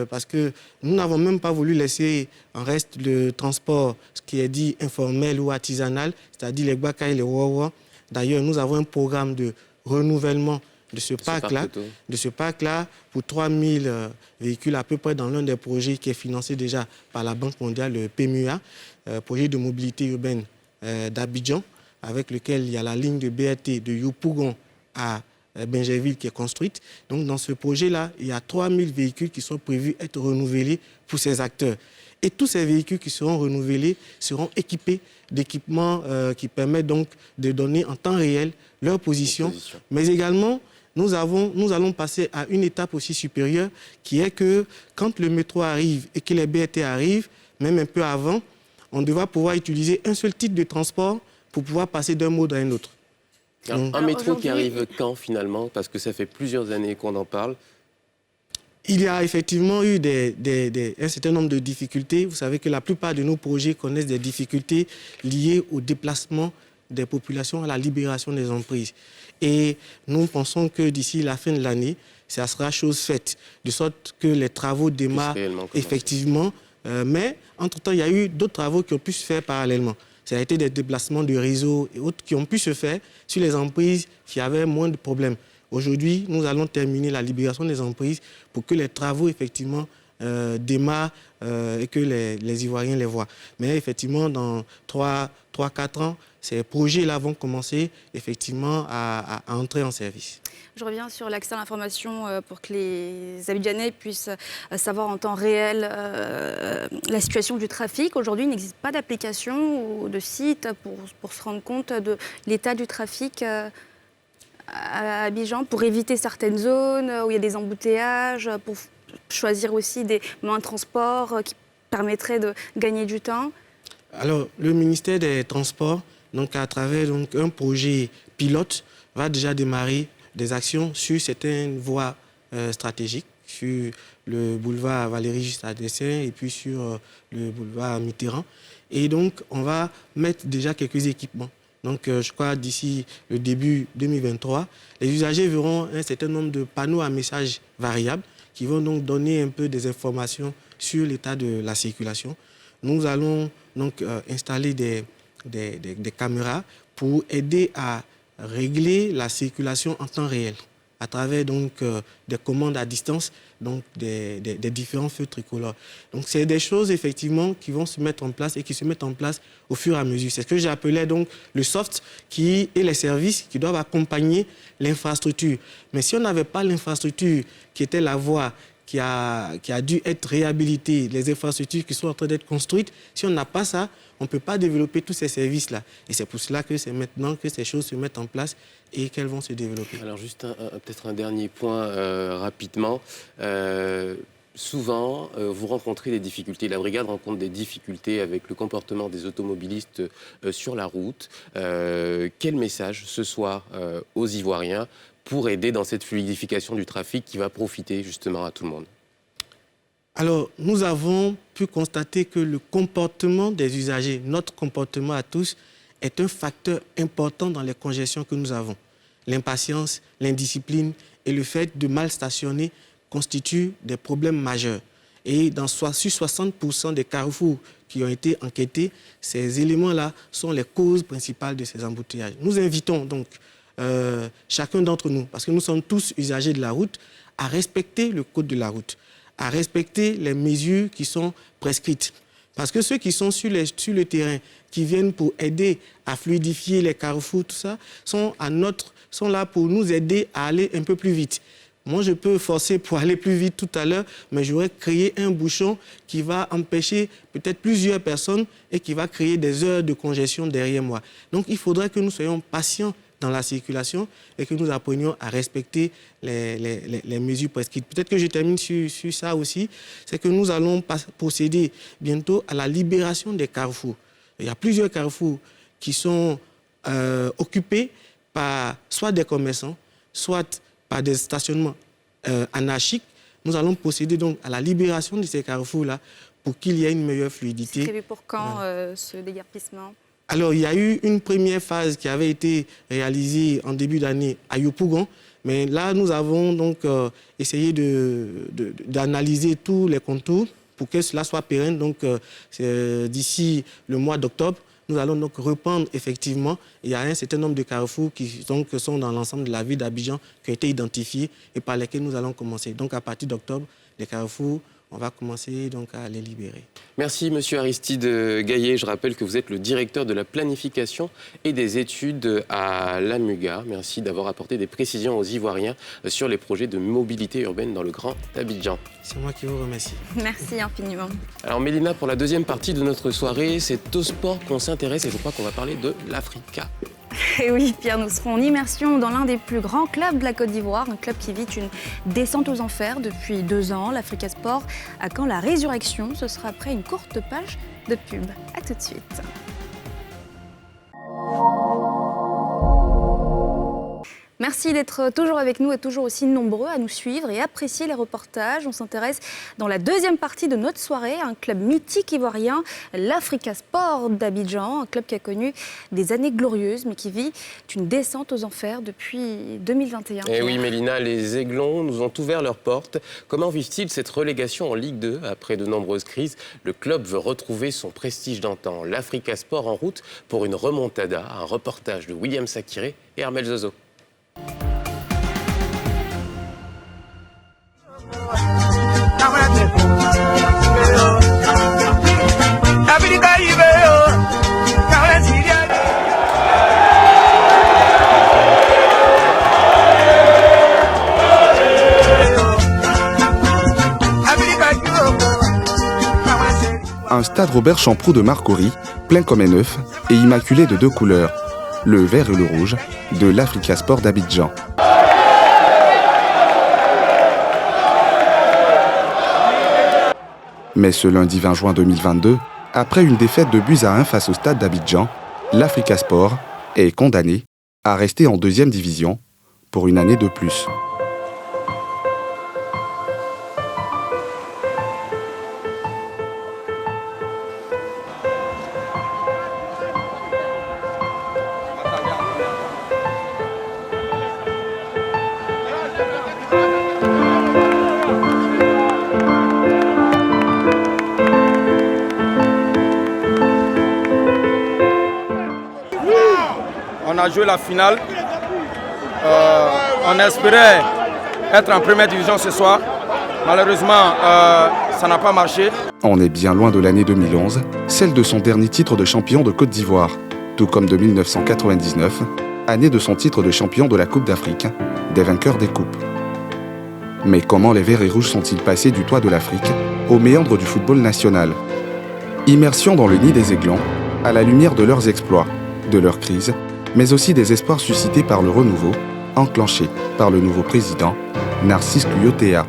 Parce que nous n'avons même pas voulu laisser en reste le transport, ce qui est dit informel ou artisanal, c'est-à-dire les Gbaka et les Wawa. D'ailleurs, nous avons un programme de renouvellement de ce parc-là pour 3000 véhicules à peu près dans l'un des projets qui est financé déjà par la Banque mondiale, le PMUA, projet de mobilité urbaine d'Abidjan, avec lequel il y a la ligne de BRT de Yopougon à Benjerville qui est construite. Donc dans ce projet-là, il y a 3000 véhicules qui sont prévus être renouvelés pour ces acteurs. Et tous ces véhicules qui seront renouvelés seront équipés d'équipements qui permettent donc de donner en temps réel leur position. Mais également, nous allons passer à une étape aussi supérieure qui est que quand le métro arrive et que les BRT arrivent, même un peu avant, on devra pouvoir utiliser un seul type de transport pour pouvoir passer d'un mode à un autre. Alors, un métro qui arrive quand finalement? Parce que ça fait plusieurs années qu'on en parle. Il y a effectivement eu un certain nombre de difficultés. Vous savez que la plupart de nos projets connaissent des difficultés liées au déplacement des populations à la libération des emprises. Et nous pensons que d'ici la fin de l'année, ça sera chose faite, de sorte que les travaux démarrent effectivement. Mais entre-temps, il y a eu d'autres travaux qui ont pu se faire parallèlement. Ça a été des déplacements de réseaux et autres qui ont pu se faire sur les emprises qui avaient moins de problèmes. Aujourd'hui, nous allons terminer la libération des emprises pour que les travaux, effectivement, démarrent et que les Ivoiriens les voient. Mais effectivement, dans 3-4 ans, ces projets-là vont commencer effectivement à entrer en service. Je reviens sur l'accès à l'information pour que les Abidjanais puissent savoir en temps réel la situation du trafic. Aujourd'hui, il n'existe pas d'application ou de site pour se rendre compte de l'état du trafic à Abidjan, pour éviter certaines zones où il y a des embouteillages, pour choisir aussi des moyens de transport qui permettraient de gagner du temps. Alors, le ministère des Transports, donc, à travers un projet pilote, va déjà démarrer des actions sur certaines voies stratégiques, sur le boulevard Valéry-Giscard d'Estaing et puis sur le boulevard Mitterrand. Et donc, on va mettre déjà quelques équipements. Donc, je crois d'ici le début 2023, les usagers verront un certain nombre de panneaux à messages variables qui vont donc donner un peu des informations sur l'état de la circulation. Nous allons donc installer des caméras pour aider à régler la circulation en temps réel à travers donc des commandes à distance, donc des différents feux tricolores. Donc c'est des choses effectivement qui vont se mettre en place et qui se mettent en place au fur et à mesure. C'est ce que j'appelais donc le soft et les services qui doivent accompagner l'infrastructure. Mais si on n'avait pas l'infrastructure qui était la voie qui a dû être réhabilitée, les infrastructures qui sont en train d'être construites, si on n'a pas ça, on ne peut pas développer tous ces services-là. Et c'est pour cela que c'est maintenant que ces choses se mettent en place et qu'elles vont se développer. Alors juste peut-être un dernier point rapidement. Souvent, vous rencontrez des difficultés. La brigade rencontre des difficultés avec le comportement des automobilistes sur la route. Quel message ce soir aux Ivoiriens pour aider dans cette fluidification du trafic qui va profiter justement à tout le monde? Alors, nous avons pu constater que le comportement des usagers, notre comportement à tous, est un facteur important dans les congestions que nous avons. L'impatience, l'indiscipline et le fait de mal stationner constituent des problèmes majeurs. Et sur 60% des carrefours qui ont été enquêtés, ces éléments-là sont les causes principales de ces embouteillages. Nous invitons donc chacun d'entre nous, parce que nous sommes tous usagers de la route, à respecter le code de la route, à respecter les mesures qui sont prescrites. Parce que ceux qui sont sur le terrain, qui viennent pour aider à fluidifier les carrefours, tout ça, sont là pour nous aider à aller un peu plus vite. Moi, je peux forcer pour aller plus vite tout à l'heure, mais j'aurais créé un bouchon qui va empêcher peut-être plusieurs personnes et qui va créer des heures de congestion derrière moi. Donc, il faudrait que nous soyons patients dans la circulation et que nous apprenions à respecter les mesures prescrites. Peut-être que je termine sur ça aussi, c'est que nous allons procéder bientôt à la libération des carrefours. Il y a plusieurs carrefours qui sont occupés par soit des commerçants, soit par des stationnements anarchiques. Nous allons procéder donc à la libération de ces carrefours-là pour qu'il y ait une meilleure fluidité. C'est prévu pour quand ce déguerpissement ? Alors, il y a eu une première phase qui avait été réalisée en début d'année à Yopougon, mais là, nous avons donc essayé d'analyser tous les contours pour que cela soit pérenne. Donc, d'ici le mois d'octobre, nous allons donc reprendre effectivement. Il y a un certain nombre de carrefours qui sont dans l'ensemble de la ville d'Abidjan qui ont été identifiés et par lesquels nous allons commencer. Donc, à partir d'octobre, les carrefours, on va commencer donc à les libérer. Merci Monsieur Aristide Gaillet. Je rappelle que vous êtes le directeur de la planification et des études à l'AMUGA. Merci d'avoir apporté des précisions aux Ivoiriens sur les projets de mobilité urbaine dans le Grand Abidjan. C'est moi qui vous remercie. Merci infiniment. Alors Mélina, pour la deuxième partie de notre soirée, c'est au sport qu'on s'intéresse et je crois qu'on va parler de l'Africa. Et oui, Pierre, nous serons en immersion dans l'un des plus grands clubs de la Côte d'Ivoire, un club qui vit une descente aux enfers depuis 2 ans. L'Africa Sport a quand la résurrection. Ce sera après une courte page de pub. A tout de suite. Merci d'être toujours avec nous et toujours aussi nombreux à nous suivre et apprécier les reportages. On s'intéresse dans la deuxième partie de notre soirée à un club mythique ivoirien, l'Africa Sport d'Abidjan, un club qui a connu des années glorieuses mais qui vit une descente aux enfers depuis 2021. Et oui Mélina, les Aiglons nous ont ouvert leurs portes. Comment vivent-ils cette relégation en Ligue 2 après de nombreuses crises? Le club veut retrouver son prestige d'antan. L'Africa Sport en route pour une remontada, un reportage de William Sakiré et Armel Zozo. Un stade Robert Champroux de Marcory, plein comme un œuf et immaculé de deux couleurs, le vert et le rouge, de l'Africa Sport d'Abidjan. Mais ce lundi 20 juin 2022, après une défaite de buts à 1 face au stade d'Abidjan, l'Africa Sport est condamné à rester en deuxième division pour une année de plus. On a joué la finale. On espérait être en première division ce soir. Malheureusement, ça n'a pas marché. On est bien loin de l'année 2011, celle de son dernier titre de champion de Côte d'Ivoire, tout comme de 1999, année de son titre de champion de la Coupe d'Afrique, des vainqueurs des coupes. Mais comment les Verts et Rouges sont-ils passés du toit de l'Afrique aux méandres du football national? Immersion dans le nid des Aiglons, à la lumière de leurs exploits, de leurs crises, mais aussi des espoirs suscités par le renouveau, enclenché par le nouveau président, Narcisse Luyotea.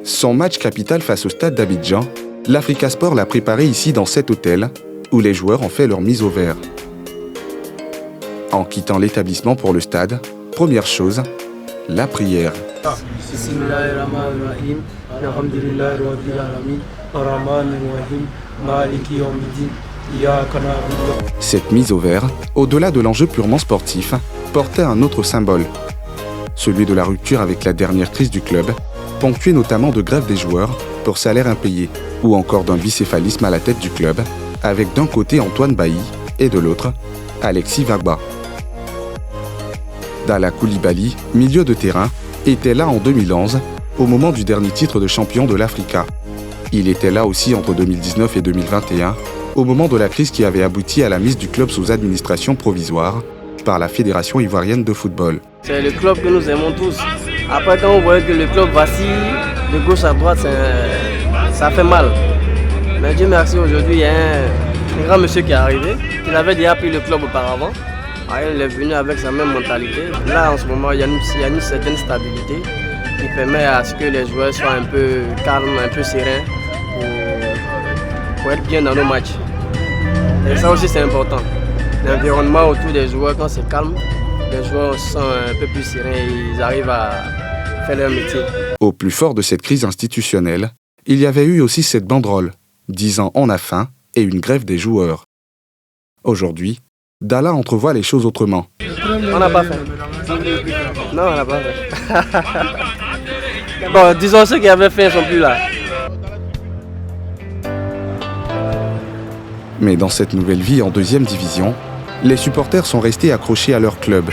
Son match capital face au stade d'Abidjan, l'Africa Sport l'a préparé ici dans cet hôtel, où les joueurs ont fait leur mise au vert. En quittant l'établissement pour le stade, première chose, la prière. Cette mise au vert, au-delà de l'enjeu purement sportif, portait un autre symbole, celui de la rupture avec la dernière crise du club, ponctuée notamment de grève des joueurs pour salaire impayé, ou encore d'un bicéphalisme à la tête du club, avec d'un côté Antoine Bailly et de l'autre, Alexis Vagba. Dalla Koulibaly, milieu de terrain, était là en 2011, au moment du dernier titre de champion de l'Africa. Il était là aussi entre 2019 et 2021, au moment de la crise qui avait abouti à la mise du club sous administration provisoire par la Fédération ivoirienne de football. C'est le club que nous aimons tous. Après, quand on voit que le club vacille de gauche à droite, ça fait mal. Mais Dieu merci, aujourd'hui, il y a un grand monsieur qui est arrivé. Il avait déjà pris le club auparavant. Il est venu avec sa même mentalité. Là, en ce moment, il y a une certaine stabilité qui permet à ce que les joueurs soient un peu calmes, un peu sereins pour être bien dans nos matchs. Et ça aussi, c'est important. L'environnement autour des joueurs, quand c'est calme, les joueurs sont un peu plus sereins et ils arrivent à faire leur métier. Au plus fort de cette crise institutionnelle, il y avait eu aussi cette banderole, disant « on a faim » et une grève des joueurs. Aujourd'hui, Dalla entrevoit les choses autrement. On n'a pas faim. Non, on n'a pas faim. Bon, disons ceux qui avaient faim ne sont plus là. Mais dans cette nouvelle vie en deuxième division, les supporters sont restés accrochés à leur club.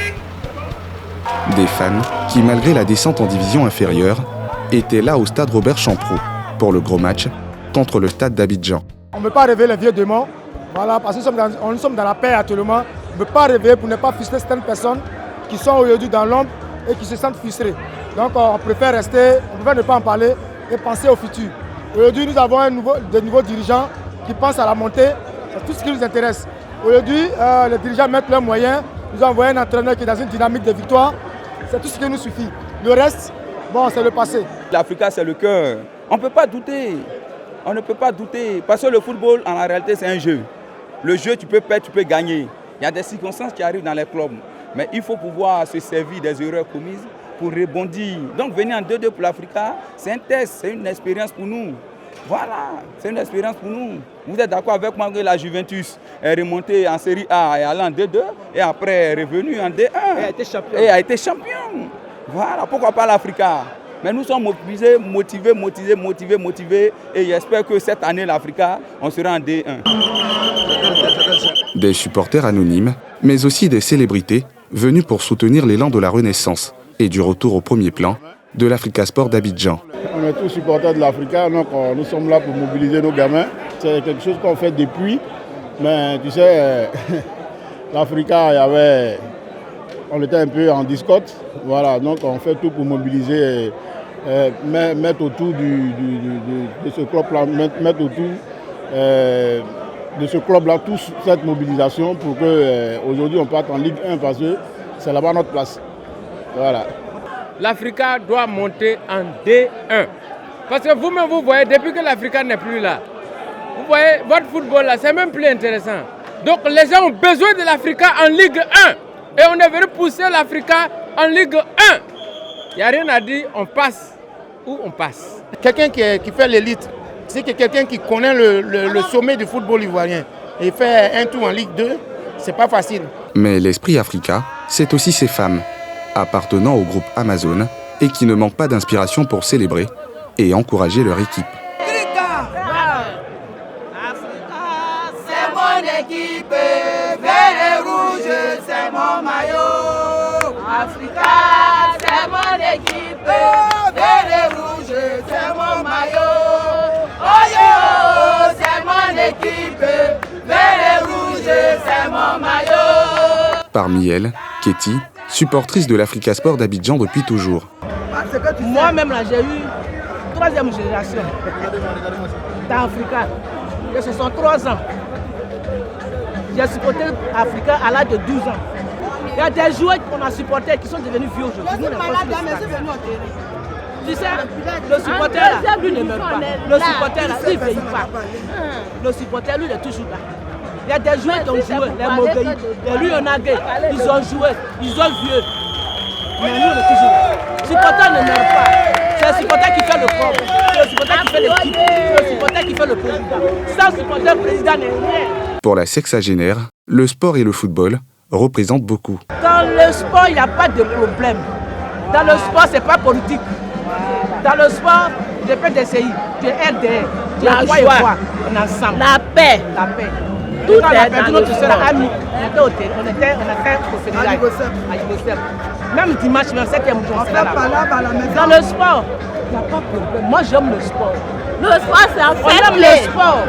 Des fans qui, malgré la descente en division inférieure, étaient là au stade Robert Champroux pour le gros match contre le stade d'Abidjan. On ne peut pas réveiller les vieux démons, voilà, parce que nous sommes dans la paix actuellement. On ne peut pas réveiller pour ne pas frustrer certaines personnes qui sont aujourd'hui dans l'ombre et qui se sentent frustrées. Donc on préfère rester, on préfère ne pas en parler et penser au futur. Aujourd'hui, nous avons de nouveaux dirigeants qui pensent à la montée, c'est tout ce qui nous intéresse. Aujourd'hui, les dirigeants mettent leurs moyens. Nous avons envoyé un entraîneur qui est dans une dynamique de victoire. C'est tout ce qui nous suffit. Le reste, bon, c'est le passé. L'Africa, c'est le cœur. On ne peut pas douter. On ne peut pas douter. Parce que le football, en réalité, c'est un jeu. Le jeu, tu peux perdre, tu peux gagner. Il y a des circonstances qui arrivent dans les clubs. Mais il faut pouvoir se servir des erreurs commises pour rebondir. Donc venir en 2-2 pour l'Africa, c'est un test, c'est une expérience pour nous. Voilà, c'est une expérience pour nous. Vous êtes d'accord avec moi que la Juventus est remontée en Série A et allée en 2-2 et après est revenue en D1 et a été champion. Voilà, pourquoi pas l'Africa? Mais nous sommes motivés et j'espère que cette année l'Africa, on sera en D1. Des supporters anonymes, mais aussi des célébrités venus pour soutenir l'élan de la renaissance et du retour au premier plan de l'Africa Sport d'Abidjan. On est tous supporters de l'Africa, donc nous sommes là pour mobiliser nos gamins. C'est quelque chose qu'on fait depuis, mais tu sais, l'Africa, on était un peu en discorde. Voilà, donc on fait tout pour mobiliser, mettre autour de ce club-là, mettre autour de ce club-là toute cette mobilisation pour qu'aujourd'hui on parte en Ligue 1 parce que c'est là-bas notre place. Voilà. L'Africa doit monter en D1. Parce que vous-même, vous voyez, depuis que l'Africa n'est plus là, vous voyez, votre football là, c'est même plus intéressant. Donc les gens ont besoin de l'Africa en Ligue 1. Et on est venu pousser l'Africa en Ligue 1. Il n'y a rien à dire, on passe ou on passe. Quelqu'un qui fait l'élite, c'est quelqu'un qui connaît le sommet du football ivoirien. Et faire un tour en Ligue 2, c'est pas facile. Mais l'esprit Africa, c'est aussi ces femmes, appartenant au groupe Amazon et qui ne manquent pas d'inspiration pour célébrer et encourager leur équipe. C'est mon équipe, vert et rouge, c'est mon maillot. Africa, c'est mon équipe, vert et rouge, c'est mon maillot. Oh yo, c'est mon équipe, vert et rouge, c'est mon maillot. Parmi elles, Ketty, supportrice de l'Africa Sport d'Abidjan depuis toujours. Moi-même, là, j'ai eu 3e génération d'Africa. Et ce sont 3 ans. J'ai supporté l'Africa à l'âge de 12 ans. Il y a des joueurs qu'on a supportés qui sont devenus vieux aujourd'hui. Tu sais, le supporter là, lui ne meurt pas. Le supporter là, il ne vieillit pas. Le supporter, lui, il est toujours là. Il y a des joueurs qui ont joué, les Mogueï, les Luyonagé, ils ont joué, ils ont vieux. Mais nous, on est toujours là. Le supporter ne meurt pas. C'est le supporter qui fait le club, c'est le supporter qui fait l'équipe, c'est le supporter qui fait le président. Sans supporter, le président n'est rien. Pour la sexagénaire, le sport et le football représentent beaucoup. Dans le sport, il n'y a pas de problème. Dans le sport, ce n'est pas politique. Dans le sport, je fais des CI, tu es RDR, tu es quoi et quoi, on est ensemble. La paix. La paix. Tout on a perdu notre soeur amie. On était au fédéral, à Yugoslavie. Même dimanche, même 7e jour, on là. Dans le sport, il n'y a pas de problème. Moi, j'aime le sport. Le sport, c'est un fait. On aime le sport.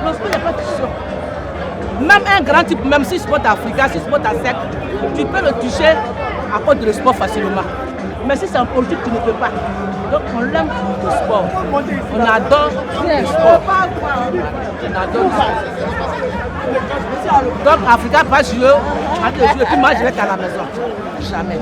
Le sport, il n'y a pas de question. Même un grand type, même si sport africain, si sport à sec, tu peux le toucher à cause de le sport facilement. Mais si c'est en politique, tu ne peux pas. Donc on aime le sport. On adore le sport. On adore le sport. Donc Africa va jouer, et puis moi je vais être à la maison. Jamais.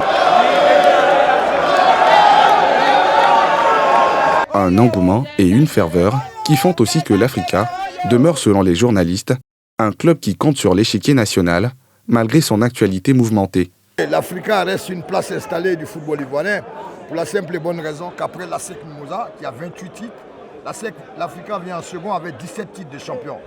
Un engouement et une ferveur qui font aussi que l'Africa demeure, selon les journalistes, un club qui compte sur l'échiquier national, malgré son actualité mouvementée. L'Africa reste une place installée du football ivoirien pour la simple et bonne raison qu'après la SEC Mimosa, qui a 28 titres, l'Africa vient en second avec 17 titres de champion.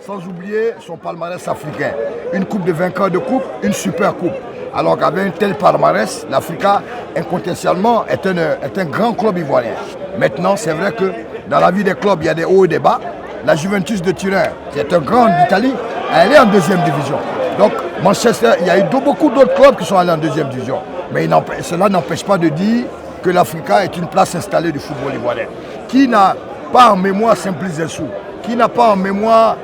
Sans oublier son palmarès africain. Une coupe de vainqueur de coupe, une super coupe. Alors qu'avec un tel palmarès, l'Africa, incontestablement, est un grand club ivoirien. Maintenant, c'est vrai que dans la vie des clubs, il y a des hauts et des bas. La Juventus de Turin, qui est un grand d'Italie, elle est en 2e division. Donc, Manchester, il y a eu beaucoup d'autres clubs qui sont allés en 2e division. Mais cela n'empêche pas de dire que l'Africa est une place installée du football ivoirien. Qui n'a pas en mémoire Simplice Zessou, qui n'a pas en mémoire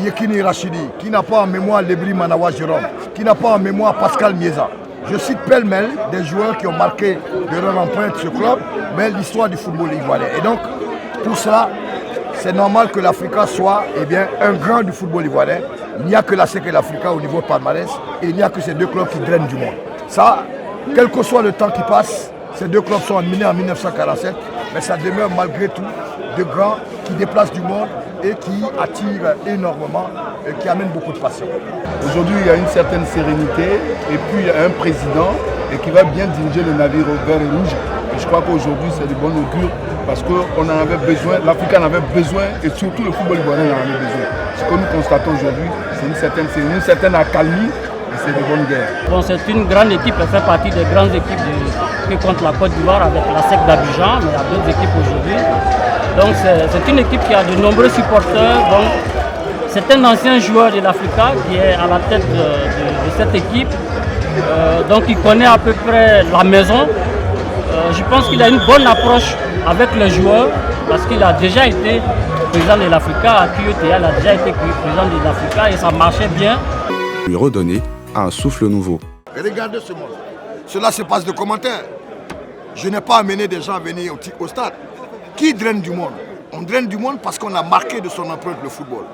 Yekini Rachidi, qui n'a pas en mémoire Lebri Manawa Jérôme, qui n'a pas en mémoire Pascal Mieza. Je cite pêle-mêle des joueurs qui ont marqué de leur empreinte ce club, mais l'histoire du football ivoirien. Et donc, pour cela, c'est normal que l'Africa soit un grand du football ivoirien. Il n'y a que la SEC et l'Africa au niveau de palmarès, et il n'y a que ces 2 clubs qui drainent du monde. Ça, quel que soit le temps qui passe, Ces deux clubs sont menés en 1947, mais ça demeure malgré tout de grands qui déplacent du monde et qui attirent énormément et qui amènent beaucoup de passion. Aujourd'hui, il y a une certaine sérénité et puis il y a un président et qui va bien diriger le navire vert et rouge. Et je crois qu'aujourd'hui, c'est de bon augure parce qu'on en avait besoin, l'Afrique en avait besoin et surtout le football ivoirien en avait besoin. Ce que nous constatons aujourd'hui, c'est une certaine accalmie et c'est de bonne guerre. Bon, c'est une grande équipe, elle fait partie des grandes équipes qui contre la Côte d'Ivoire avec la SEC d'Abidjan, mais il y a d'autres équipes aujourd'hui. Donc c'est une équipe qui a de nombreux supporters. Donc, c'est un ancien joueur de l'Africa qui est à la tête de cette équipe. Donc il connaît à peu près la maison. Je pense qu'il a une bonne approche avec les joueurs parce qu'il a déjà été président de l'Africa à QETA, il a déjà été président de l'Africa et ça marchait bien. Lui redonner un souffle nouveau. Regardez ce monde. Cela se passe de commentaires. Je n'ai pas amené des gens à venir au stade. Qui draine du monde? On draine du monde parce qu'on a marqué de son empreinte le football.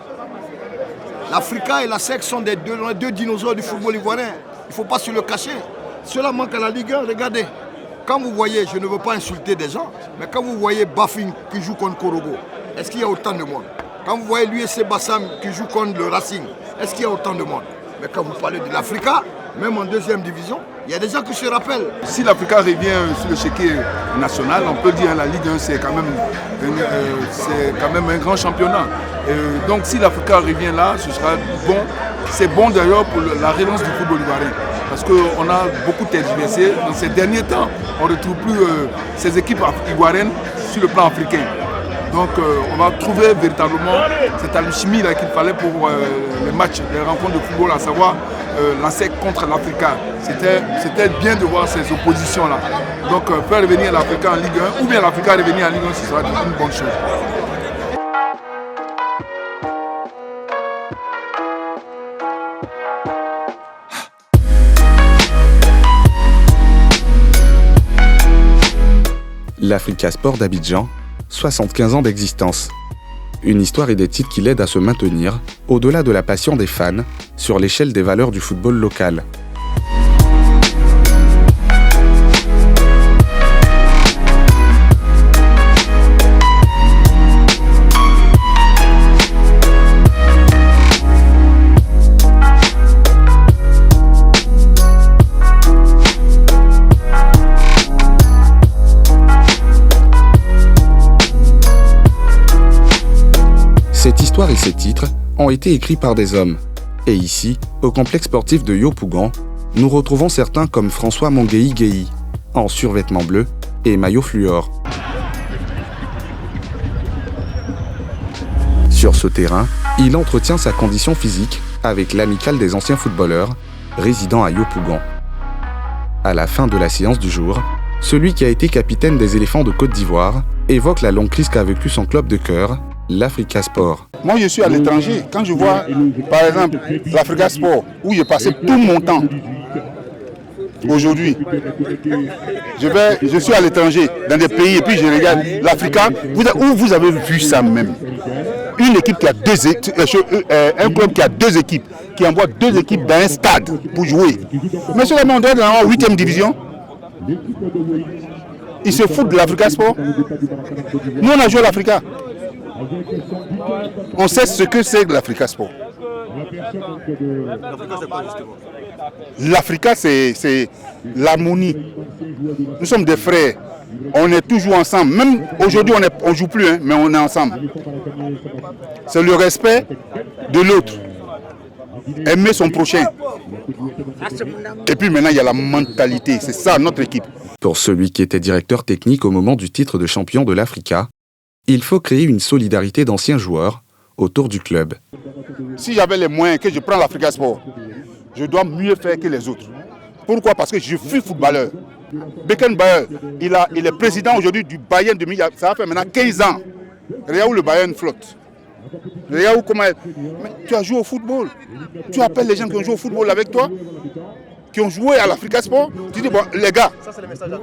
L'Africa et la SEC sont les deux dinosaures du football ivoirien. Il ne faut pas se le cacher. Cela manque à la Ligue 1. Regardez. Quand vous voyez, je ne veux pas insulter des gens, mais quand vous voyez Bafin qui joue contre Korogo, est-ce qu'il y a autant de monde? Quand vous voyez l'USC Bassam qui joue contre le Racing, est-ce qu'il y a autant de monde? Mais quand vous parlez de l'Africa, même en deuxième division, il y a des gens qui se rappellent. Si l'Africa revient sur le chéquier national, on peut dire que la Ligue 1 c'est quand même un grand championnat. Donc si l'Africa revient là, ce sera bon. C'est bon d'ailleurs pour la relance du football ivoirien. Parce qu'on a beaucoup tergiversé. Dans ces derniers temps, on ne retrouve plus ces équipes ivoiriennes sur le plan africain. Donc on va trouver véritablement cette alchimie qu'il fallait pour les matchs, les rencontres de football, à savoir la SEC contre l'Africa. C'était bien de voir ces oppositions-là. Donc faire revenir l'Africa en Ligue 1 ou bien l'Africa revenir en Ligue 1, ce sera une bonne chose. L'Africa Sport d'Abidjan, 75 ans d'existence. Une histoire et des titres qui l'aident à se maintenir, au-delà de la passion des fans, sur l'échelle des valeurs du football local. Cette histoire et ces titres ont été écrits par des hommes. Et ici, au complexe sportif de Yopougon, nous retrouvons certains comme François Monguei-Guéhi, en survêtement bleu et maillot fluor. Sur ce terrain, il entretient sa condition physique avec l'amicale des anciens footballeurs, résidant à Yopougon. À la fin de la séance du jour, celui qui a été capitaine des éléphants de Côte d'Ivoire évoque la longue crise qu'a vécu son club de cœur, l'Africa Sport. Moi, je suis à l'étranger. Quand je vois, par exemple, l'Africa Sport, où j'ai passé tout mon temps, aujourd'hui, je suis à l'étranger, dans des pays, et puis je regarde l'Africa. Où vous avez vu ça même? Une équipe qui a un club qui a deux équipes, qui envoie deux équipes dans un stade pour jouer. Mais seulement on doit être dans la 8e division. Ils se foutent de l'Africa Sport. Nous, on a joué à l'Africa. On sait ce que c'est que l'Africa Sport. L'Africa, c'est l'harmonie. Nous sommes des frères. On est toujours ensemble. Même aujourd'hui, on ne joue plus, hein, mais on est ensemble. C'est le respect de l'autre. Aimer son prochain. Et puis maintenant, il y a la mentalité. C'est ça, notre équipe. Pour celui qui était directeur technique au moment du titre de champion de l'Africa, il faut créer une solidarité d'anciens joueurs autour du club. Si j'avais les moyens que je prends l'Africa Sport, je dois mieux faire que les autres. Pourquoi? Parce que je suis footballeur. Beckenbauer, il est président aujourd'hui du Bayern de Munich. Ça va faire maintenant 15 ans. Regarde où le Bayern flotte. Regarde où comment... Mais tu as joué au football. Tu appelles les gens qui ont joué au football avec toi, qui ont joué à l'Africa Sport. Tu dis, bon, les gars... Ça, c'est le message à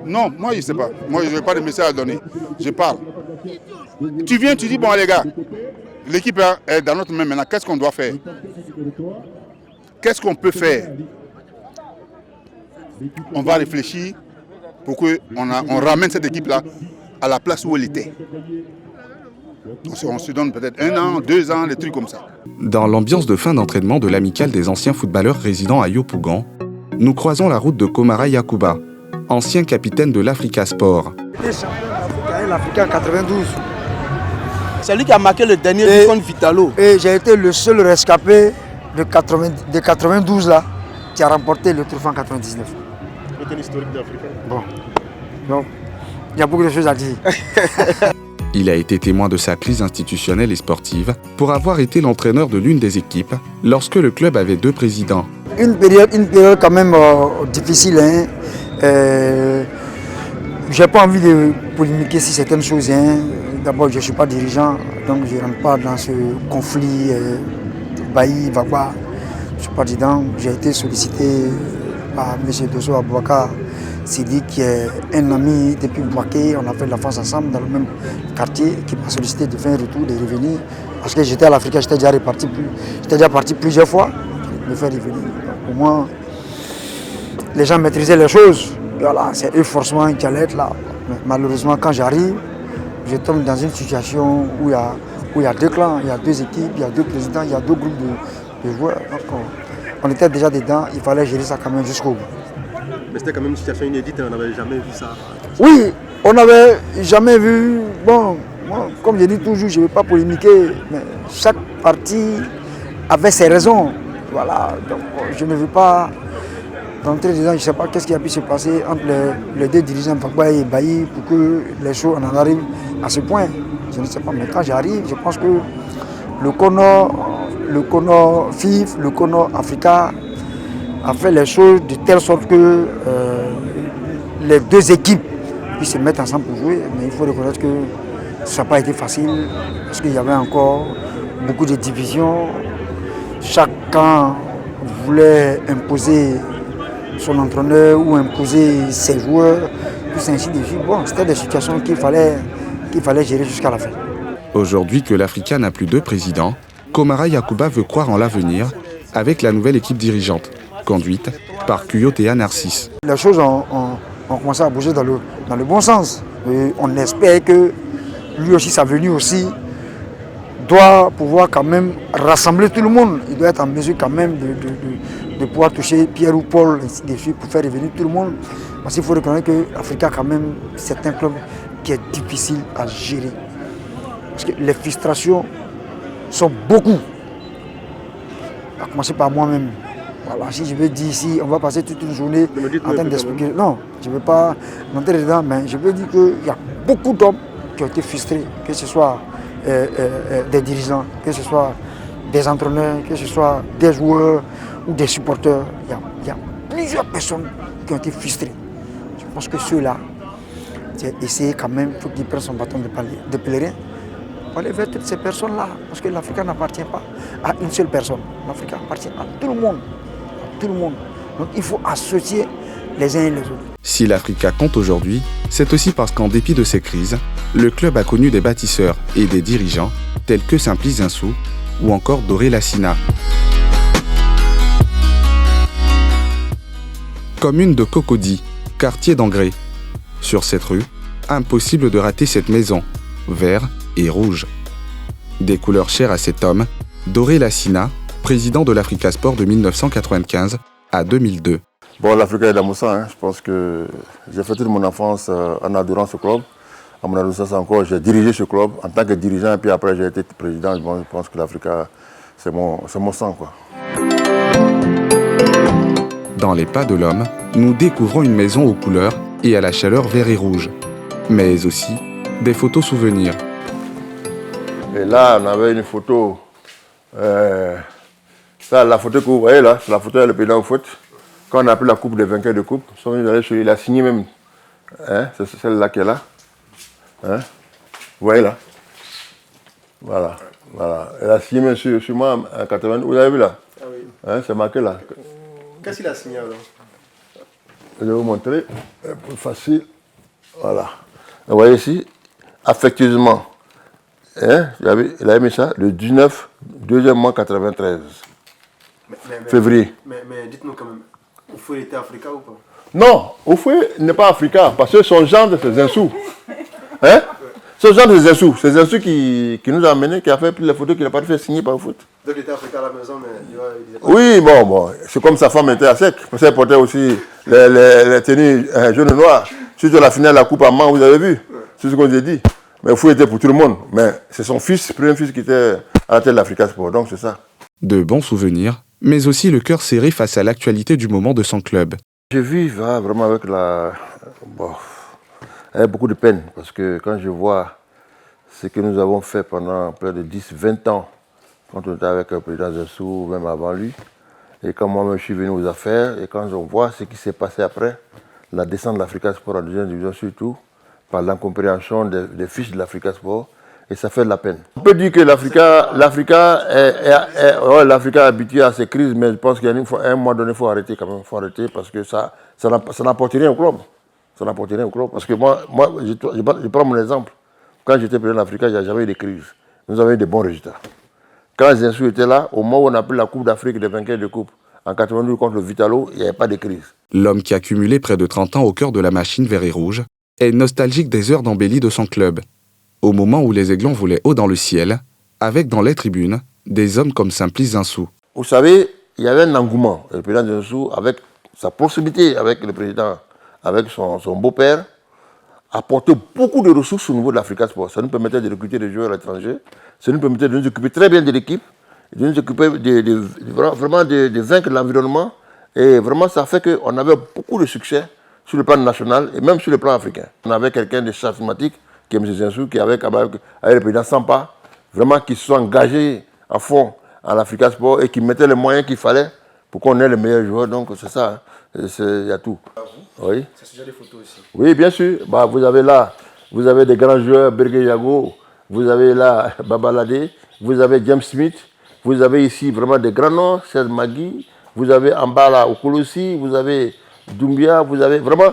Non, moi, je ne sais pas. Moi, je n'ai pas de message à donner. Je parle. Tu viens, tu dis, bon, les gars, l'équipe est dans notre main maintenant. Qu'est-ce qu'on doit faire? Qu'est-ce qu'on peut faire? On va réfléchir pour qu'on ramène cette équipe-là à la place où elle était. On se donne peut-être 1 an, 2 ans, des trucs comme ça. Dans l'ambiance de fin d'entraînement de l'amicale des anciens footballeurs résidant à Yopougon, nous croisons la route de Komara Yakuba, ancien capitaine de l'Africa Sport. L'Africa 92. C'est lui qui a marqué le dernier but contre Vitalo. Et j'ai été le seul rescapé de 92 là, qui a remporté le trophée en 99. C'est un historique d'Africa. Bon, donc il y a beaucoup de choses à dire. Il a été témoin de sa crise institutionnelle et sportive pour avoir été l'entraîneur de l'une des équipes lorsque le club avait 2 présidents. Une période quand même difficile. Hein. J'ai pas envie de polémiquer sur certaines choses. Hein. D'abord, je ne suis pas dirigeant, donc je ne rentre pas dans ce conflit Bailly-Vagba. Je ne suis pas dedans. J'ai été sollicité par M. Dosso Aboubakar Sidi, qui est un ami depuis Bouaké. On a fait de la France ensemble dans le même quartier, qui m'a sollicité de faire un retour, de revenir. Parce que j'étais à l'Afrique, j'étais déjà parti plusieurs fois, de faire revenir. Au moins, les gens maîtrisaient les choses. Voilà, c'est eux forcément qui allaient être là. Mais malheureusement, quand j'arrive, je tombe dans une situation où il y a 2 clans, il y a 2 équipes, il y a 2 présidents, il y a 2 groupes de joueurs. Donc, on était déjà dedans, il fallait gérer ça quand même jusqu'au bout. Mais c'était quand même une situation inédite, on n'avait jamais vu ça. Oui, on n'avait jamais vu. Bon, moi, comme je dis toujours, je ne veux pas polémiquer, mais chaque parti avait ses raisons. Voilà, donc je ne veux pas rentrer dedans, je ne sais pas qu'est-ce qui a pu se passer entre les 2 dirigeants, Vagba et Bailly, pour que les choses en arrivent à ce point. Je ne sais pas, mais quand j'arrive, je pense que le Kono FIF, le Kono Africa a fait les choses de telle sorte que les 2 équipes puissent se mettre ensemble pour jouer. Mais il faut reconnaître que ça n'a pas été facile, parce qu'il y avait encore beaucoup de divisions. Chacun voulait imposer son entraîneur ou imposer ses joueurs, tout ainsi de suite. Bon, c'était des situations qu'il fallait gérer jusqu'à la fin. Aujourd'hui que l'Africa n'a plus 2 présidents, Komara Yakuba veut croire en l'avenir avec la nouvelle équipe dirigeante, conduite par Kuyotea Narcisse. Les choses ont commencé à bouger dans le bon sens. Et on espère que lui aussi, sa venue aussi, doit pouvoir quand même rassembler tout le monde. Il doit être en mesure quand même de pouvoir toucher Pierre ou Paul, ainsi de suite, pour faire revenir tout le monde. Parce qu'il faut reconnaître que l'Africa a quand même certains clubs qui est difficile à gérer. Parce que les frustrations sont beaucoup. À commencer par moi-même. Voilà, si je veux dire ici, on va passer toute une journée en train d'expliquer. Non, je ne veux pas rentrer dedans, mais je veux dire qu'il y a beaucoup d'hommes qui ont été frustrés, que ce soit des dirigeants, que ce soit des entraîneurs, que ce soit des joueurs ou des supporters. Il y a plusieurs personnes qui ont été frustrées. Je pense que ceux-là, c'est essayer quand même, il faut qu'ils prennent son bâton de pèlerin pour aller vers toutes ces personnes-là. Parce que l'Afrique n'appartient pas à une seule personne. L'Afrique appartient à tout le monde. À tout le monde. Donc il faut associer les uns et les autres. Si l'Africa compte aujourd'hui, c'est aussi parce qu'en dépit de ces crises, le club a connu des bâtisseurs et des dirigeants tels que Simplice Zinsou ou encore Doré Lassina. Commune de Cocody, quartier d'Angré. Sur cette rue, impossible de rater cette maison, vert et rouge. Des couleurs chères à cet homme, Doré Lassina, président de l'Africa Sport de 1995 à 2002. Bon, l'Africa est dans mon sang. Hein. Je pense que j'ai fait toute mon enfance en adorant ce club. En mon adolescence encore, j'ai dirigé ce club en tant que dirigeant et puis après j'ai été président. Bon, je pense que l'Africa, c'est mon sang, quoi. Dans les pas de l'homme, nous découvrons une maison aux couleurs et à la chaleur vert et rouge, mais aussi des photos souvenirs. Et là, on avait une photo. Ça, la photo que vous voyez là, c'est la photo avec le président au foot. Quand on a pris la coupe des vainqueurs de coupe, il a signé même. Hein, c'est celle-là qui est là. Hein, vous voyez là. Voilà. Elle a signé même sur moi en 80. Vous avez vu là? Ah oui. Hein, c'est marqué là. Qu'est-ce qu'il a signé alors? Je vais vous montrer. Plus facile. Voilà. Vous voyez ici, affectueusement. Hein, il a mis ça le 19, 2e mois 93. Février. Mais dites-nous quand même, il faut être africain ou pas? Non, Oufoué n'est pas africain parce que son gendre, c'est Zinsou. Hein? Son gendre, c'est Zinsou. C'est Zinsou qui nous a amenés, qui a fait les photos qu'il n'a pas fait signer par le foot. Donc il était africain à la maison, mais il disait pas... Oui, bon, c'est comme sa femme était à sec. Parce qu'elle portait aussi les tenues jaune et noir. Surtout la finale de la Coupe à Mans, vous avez vu. C'est ce qu'on vous a dit. Mais Oufoué était pour tout le monde. Mais c'est son fils, premier fils qui était à la tête de l'Africa Sport. Donc c'est ça. De bons souvenirs, mais aussi le cœur serré face à l'actualité du moment de son club. Je vis vraiment avec avec beaucoup de peine. Parce que quand je vois ce que nous avons fait pendant près de 10-20 ans, quand on était avec le président Zinsou, même avant lui, et quand moi-même je suis venu aux affaires, et quand on voit ce qui s'est passé après, la descente de l'Africa Sport en deuxième division surtout, par l'incompréhension des fiches de l'Africa Sport, et ça fait de la peine. On peut dire que l'Africa est habituée à ces crises, mais je pense qu'à un moment donné, il faut arrêter quand même. Il faut arrêter parce que ça n'apporte rien au club. Ça n'apporte rien au club. Parce que moi je prends mon exemple. Quand j'étais président de l'Africa, il n'y a jamais eu de crise. Nous avons eu de bons résultats. Quand Zinsou était là, au moment où on a pris la Coupe d'Afrique des vainqueurs de Coupe, en 92 contre le Vitalo, il n'y avait pas de crise. L'homme qui a cumulé près de 30 ans au cœur de la machine vert et rouge est nostalgique des heures d'embellie de son club. Au moment où les Aiglons volaient haut dans le ciel, avec dans les tribunes des hommes comme Simplice Zinsou. Vous savez, il y avait un engouement. Le président Zinsou, avec sa proximité avec le président, avec son beau-père, apportait beaucoup de ressources au niveau de l'Africa Sport. Ça nous permettait de recruter des joueurs étrangers, ça nous permettait de nous occuper très bien de l'équipe, de nous occuper vraiment de vaincre l'environnement. Et vraiment, ça fait qu'on avait beaucoup de succès sur le plan national et même sur le plan africain. On avait quelqu'un de charismatique, qui est M. Zinsou, qui avec le président Sampa, vraiment qui se sont engagés à fond à l'Africa Sport et qui mettaient les moyens qu'il fallait pour qu'on ait les meilleurs joueurs. Donc c'est ça, il y a tout. Oui. C'est sujet des photos aussi. Oui, bien sûr. Vous avez des grands joueurs, Berger Yago, vous avez là Babalade, vous avez James Smith, vous avez ici vraiment des grands noms, Serge Magui, vous avez Ambala Okolosi, vous avez Doumbia, vous avez vraiment...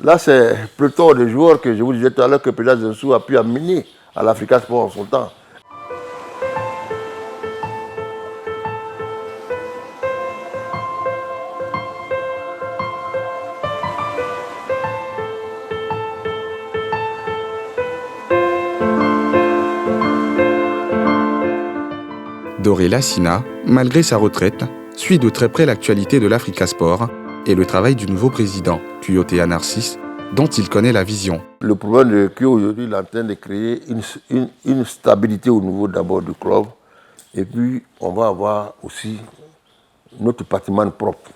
Là, c'est plutôt des joueurs que je vous disais tout à l'heure que le président Zinsou a pu amener à l'Africa Sport en son temps. Doré Sina, malgré sa retraite, suit de très près l'actualité de l'Africa Sport et le travail du nouveau président, Kuyotea Narcisse, dont il connaît la vision. Le problème de Kuyo aujourd'hui, il est en train de créer une stabilité au niveau d'abord du club. Et puis, on va avoir aussi notre patrimoine propre.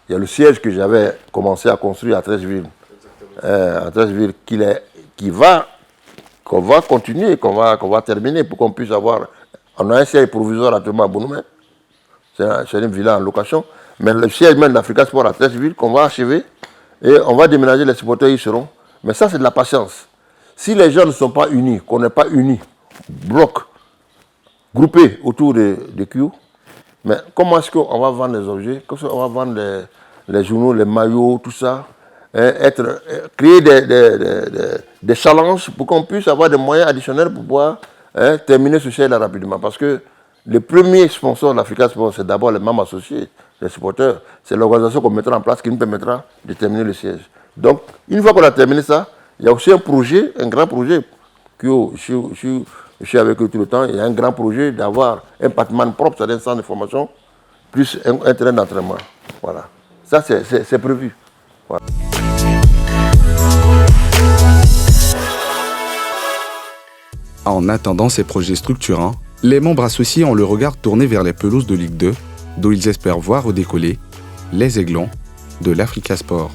Il y a le siège que j'avais commencé à construire à Treichville. Qu'on va continuer, qu'on va terminer pour qu'on puisse avoir... On a un siège provisoire actuellement à Bonoumé. C'est une villa en location. Mais le siège même d'Africa Sport à Treichville qu'on va achever et on va déménager, les supporters y seront. Mais ça, c'est de la patience. Si les gens ne sont pas unis, qu'on n'est pas unis, bloc, groupés autour de Q, mais comment est-ce qu'on va vendre les objets, comment on va vendre les journaux, les maillots, tout ça, créer des challenges pour qu'on puisse avoir des moyens additionnels pour pouvoir terminer ce siège-là rapidement. Parce que le premier sponsor de l'Africa Sport, c'est d'abord les membres associés, les supporters. C'est l'organisation qu'on mettra en place qui nous permettra de terminer le siège. Donc, une fois qu'on a terminé ça, il y a aussi un projet, un grand projet, que je suis avec eux tout le temps. Il y a un grand projet d'avoir un patrimoine propre, c'est-à-dire un centre de formation, plus un terrain d'entraînement. Voilà. Ça, c'est prévu. Voilà. En attendant ces projets structurants, les membres associés ont le regard tourné vers les pelouses de Ligue 2, d'où ils espèrent voir redécoller les Aiglons de l'Africa Sport.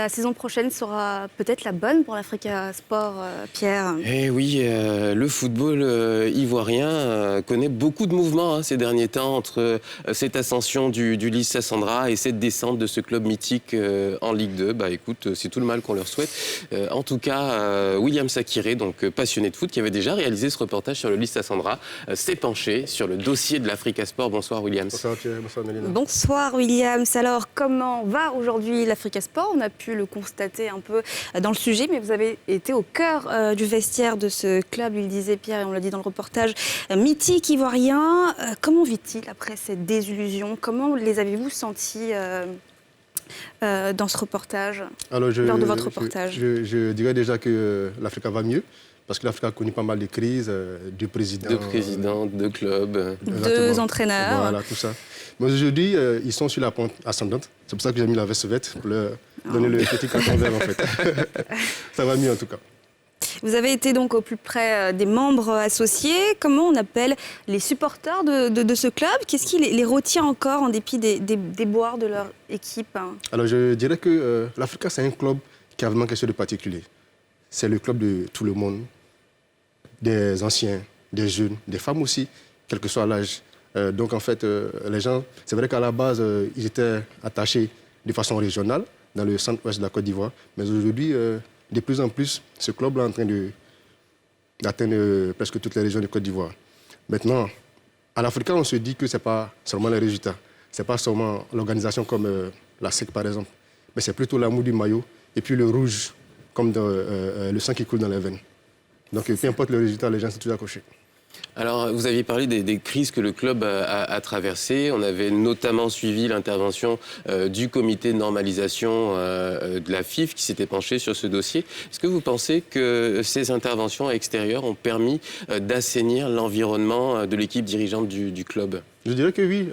la saison prochaine sera peut-être la bonne pour l'Africa Sport, Pierre. Eh oui, le football ivoirien connaît beaucoup de mouvements ces derniers temps entre cette ascension du Lys Sassandra et cette descente de ce club mythique en Ligue 2. Bah écoute, c'est tout le mal qu'on leur souhaite. En tout cas, William Sakiré, donc passionné de foot, qui avait déjà réalisé ce reportage sur le Lys Sassandra, s'est penché sur le dossier de l'Africa Sport. Bonsoir William. Bonsoir Pierre, bonsoir Mélina. Bonsoir Williams. Alors comment va aujourd'hui l'Africa Sport? On a pu le constater un peu dans le sujet, mais vous avez été au cœur du vestiaire de ce club, il disait Pierre, et on l'a dit dans le reportage, mythique ivoirien. Comment vit-il après cette désillusion? Comment les avez-vous sentis dans ce reportage, lors de votre reportage? Je dirais déjà que l'Africa va mieux, parce que l'Africa a connu pas mal de crises, deux présidents, deux clubs, deux entraîneurs. Voilà, tout ça. Mais aujourd'hui, ils sont sur la pente ascendante. C'est pour ça que j'ai mis la veste verte, pour leur donner le petit carton vert, en fait. Ça va mieux, en tout cas. Vous avez été donc au plus près des membres associés. Comment on appelle les supporters de ce club? Qu'est-ce qui les retient encore en dépit des déboires de leur équipe? Alors, je dirais que l'Africa, c'est un club qui a vraiment quelque chose de particulier. C'est le club de tout le monde, des anciens, des jeunes, des femmes aussi, quel que soit l'âge. Donc, en fait, les gens, c'est vrai qu'à la base, ils étaient attachés de façon régionale dans le centre-ouest de la Côte d'Ivoire. Mais aujourd'hui, de plus en plus, ce club est en train d'atteindre presque toutes les régions de Côte d'Ivoire. Maintenant, à l'Africa, on se dit que ce n'est pas seulement les résultats. Ce n'est pas seulement l'organisation comme la SEC, par exemple. Mais c'est plutôt l'amour du maillot et puis le rouge, comme le sang qui coule dans les veines. Donc, peu importe le résultat, les gens sont tous accrochés. Alors, vous aviez parlé des crises que le club a traversées. On avait notamment suivi l'intervention du comité de normalisation de la FIF qui s'était penché sur ce dossier. Est-ce que vous pensez que ces interventions extérieures ont permis d'assainir l'environnement de l'équipe dirigeante du club? Je dirais que oui.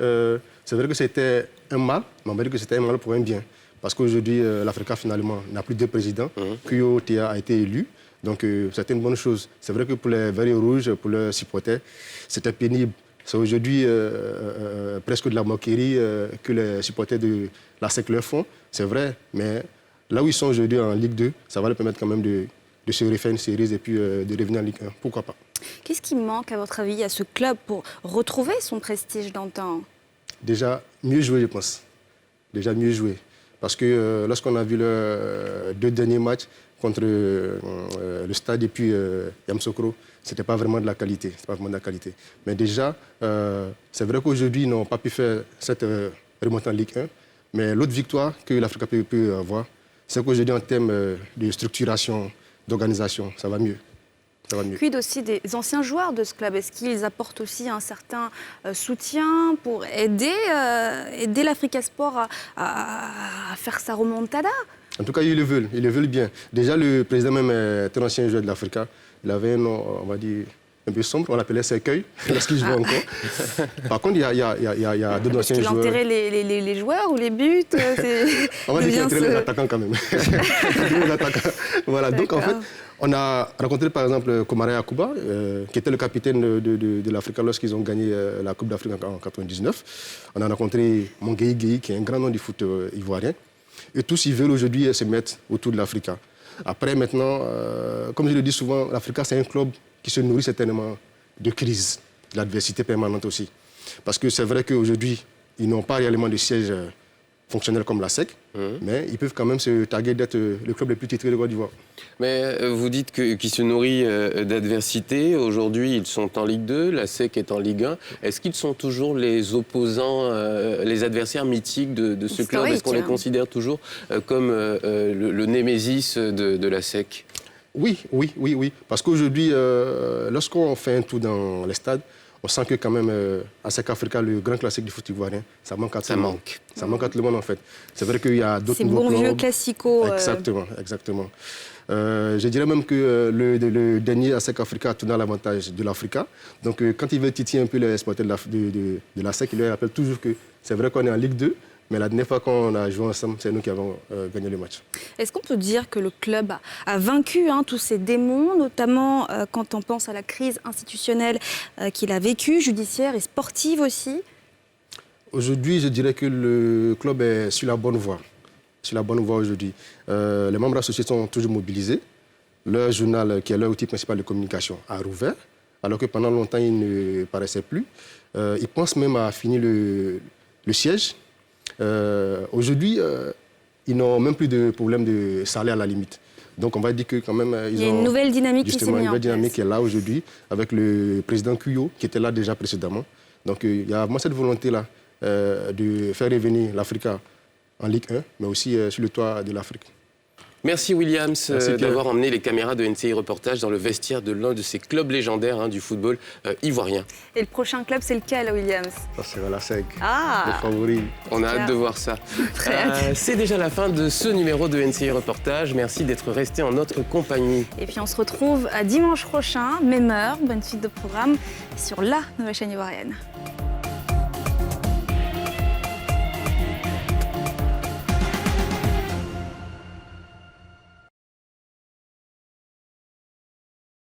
C'est vrai que c'était un mal, mais on va dire que c'était un mal pour un bien. Parce qu'aujourd'hui, l'Africa, finalement, n'a plus de président. Kuyo Tea a été élu. Donc, c'était une bonne chose. C'est vrai que pour les Verts et Rouges, pour leurs supporters, c'était pénible. C'est aujourd'hui presque de la moquerie que les supporters de la SEC leur font. C'est vrai, mais là où ils sont aujourd'hui en Ligue 2, ça va leur permettre quand même de se refaire une série et puis de revenir en Ligue 1. Pourquoi pas? Qu'est-ce qui manque, à votre avis, à ce club pour retrouver son prestige d'antan? Déjà, mieux jouer, je pense. Déjà, mieux jouer. Parce que lorsqu'on a vu les deux derniers matchs contre le Stade et puis Yamoussoukro, ce n'était pas vraiment de la qualité. Mais déjà, c'est vrai qu'aujourd'hui, ils n'ont pas pu faire cette remontée en Ligue 1. Mais l'autre victoire que l'Africa peut avoir, c'est qu'aujourd'hui, en termes de structuration, d'organisation, ça va mieux. Quid aussi des anciens joueurs de ce club? Est-ce qu'ils apportent aussi un certain soutien pour aider l'Africa Sport à faire sa remontada? En tout cas, ils le veulent bien. Déjà, le président même est un ancien joueur de l'Africa. Il avait un nom, on va dire, un peu sombre, on l'appelait Cercueil, lorsqu'il jouait encore. Par contre, il y a deux anciens joueurs. Est-ce qu'il enterrait les joueurs ou les buts? On va dire qu'il enterrait les attaquants quand même. Voilà, donc en fait, on a rencontré par exemple Komara Yakuba, qui était le capitaine de l'Africa lorsqu'ils ont gagné la Coupe d'Afrique en 1999. On a rencontré Mongueï Gueye, qui est un grand nom du foot ivoirien. Et tous, ils veulent aujourd'hui se mettre autour de l'Africa. Après, maintenant, comme je le dis souvent, l'Africa, c'est un club qui se nourrit certainement de crise, de l'adversité permanente aussi. Parce que c'est vrai qu'aujourd'hui, ils n'ont pas réellement de siège fonctionnel comme la SEC, mais ils peuvent quand même se targuer d'être le club le plus titré de Côte d'Ivoire. Mais vous dites qu'ils se nourrit d'adversité. Aujourd'hui, ils sont en Ligue 2, la SEC est en Ligue 1. Est-ce qu'ils sont toujours les opposants, les adversaires mythiques de ce club? Est-ce qu'on les considère toujours comme le némésis de la SEC? Oui. Parce qu'aujourd'hui, lorsqu'on fait un tour dans les stades, on sent que quand même, à SEC Africa, le grand classique du foot ivoirien, ça manque à tout le monde. Ça manque à tout le monde, en fait. C'est vrai qu'il y a d'autres nouveaux clubs. C'est bon vieux classico. Exactement. Je dirais même que le dernier à SEC Africa a tourné à l'avantage de l'Africa. Donc, quand il veut titiller un peu les supporters de la SEC, il leur rappelle toujours que c'est vrai qu'on est en Ligue 2, mais la dernière fois qu'on a joué ensemble, c'est nous qui avons gagné le match. Est-ce qu'on peut dire que le club a vaincu tous ces démons, notamment quand on pense à la crise institutionnelle qu'il a vécue, judiciaire et sportive aussi? Aujourd'hui, je dirais que le club est sur la bonne voie. sur la bonne voie aujourd'hui. Les membres associés sont toujours mobilisés. Leur journal, qui est leur outil principal de communication, a rouvert, alors que pendant longtemps, il ne paraissait plus. Ils pensent même à finir le siège. Aujourd'hui, ils n'ont même plus de problème de salaire à la limite. Donc on va dire que quand même, il y a une nouvelle dynamique qui s'est mise en place. Une nouvelle dynamique qui est là aujourd'hui, avec le président Cuyo, qui était là déjà précédemment. Donc il y a vraiment cette volonté-là de faire revenir l'Africa en Ligue 1, mais aussi sur le toit de l'Afrique. Merci Williams d'avoir emmené les caméras de NCI Reportage dans le vestiaire de l'un de ces clubs légendaires du football ivoirien. Et le prochain club, c'est lequel, Williams? Ça sera la SEG, le favori. On a hâte de voir ça. C'est déjà la fin de ce numéro de NCI Reportage. Merci d'être resté en notre compagnie. Et puis on se retrouve à dimanche prochain, même heure, bonne suite de programme sur la nouvelle chaîne ivoirienne.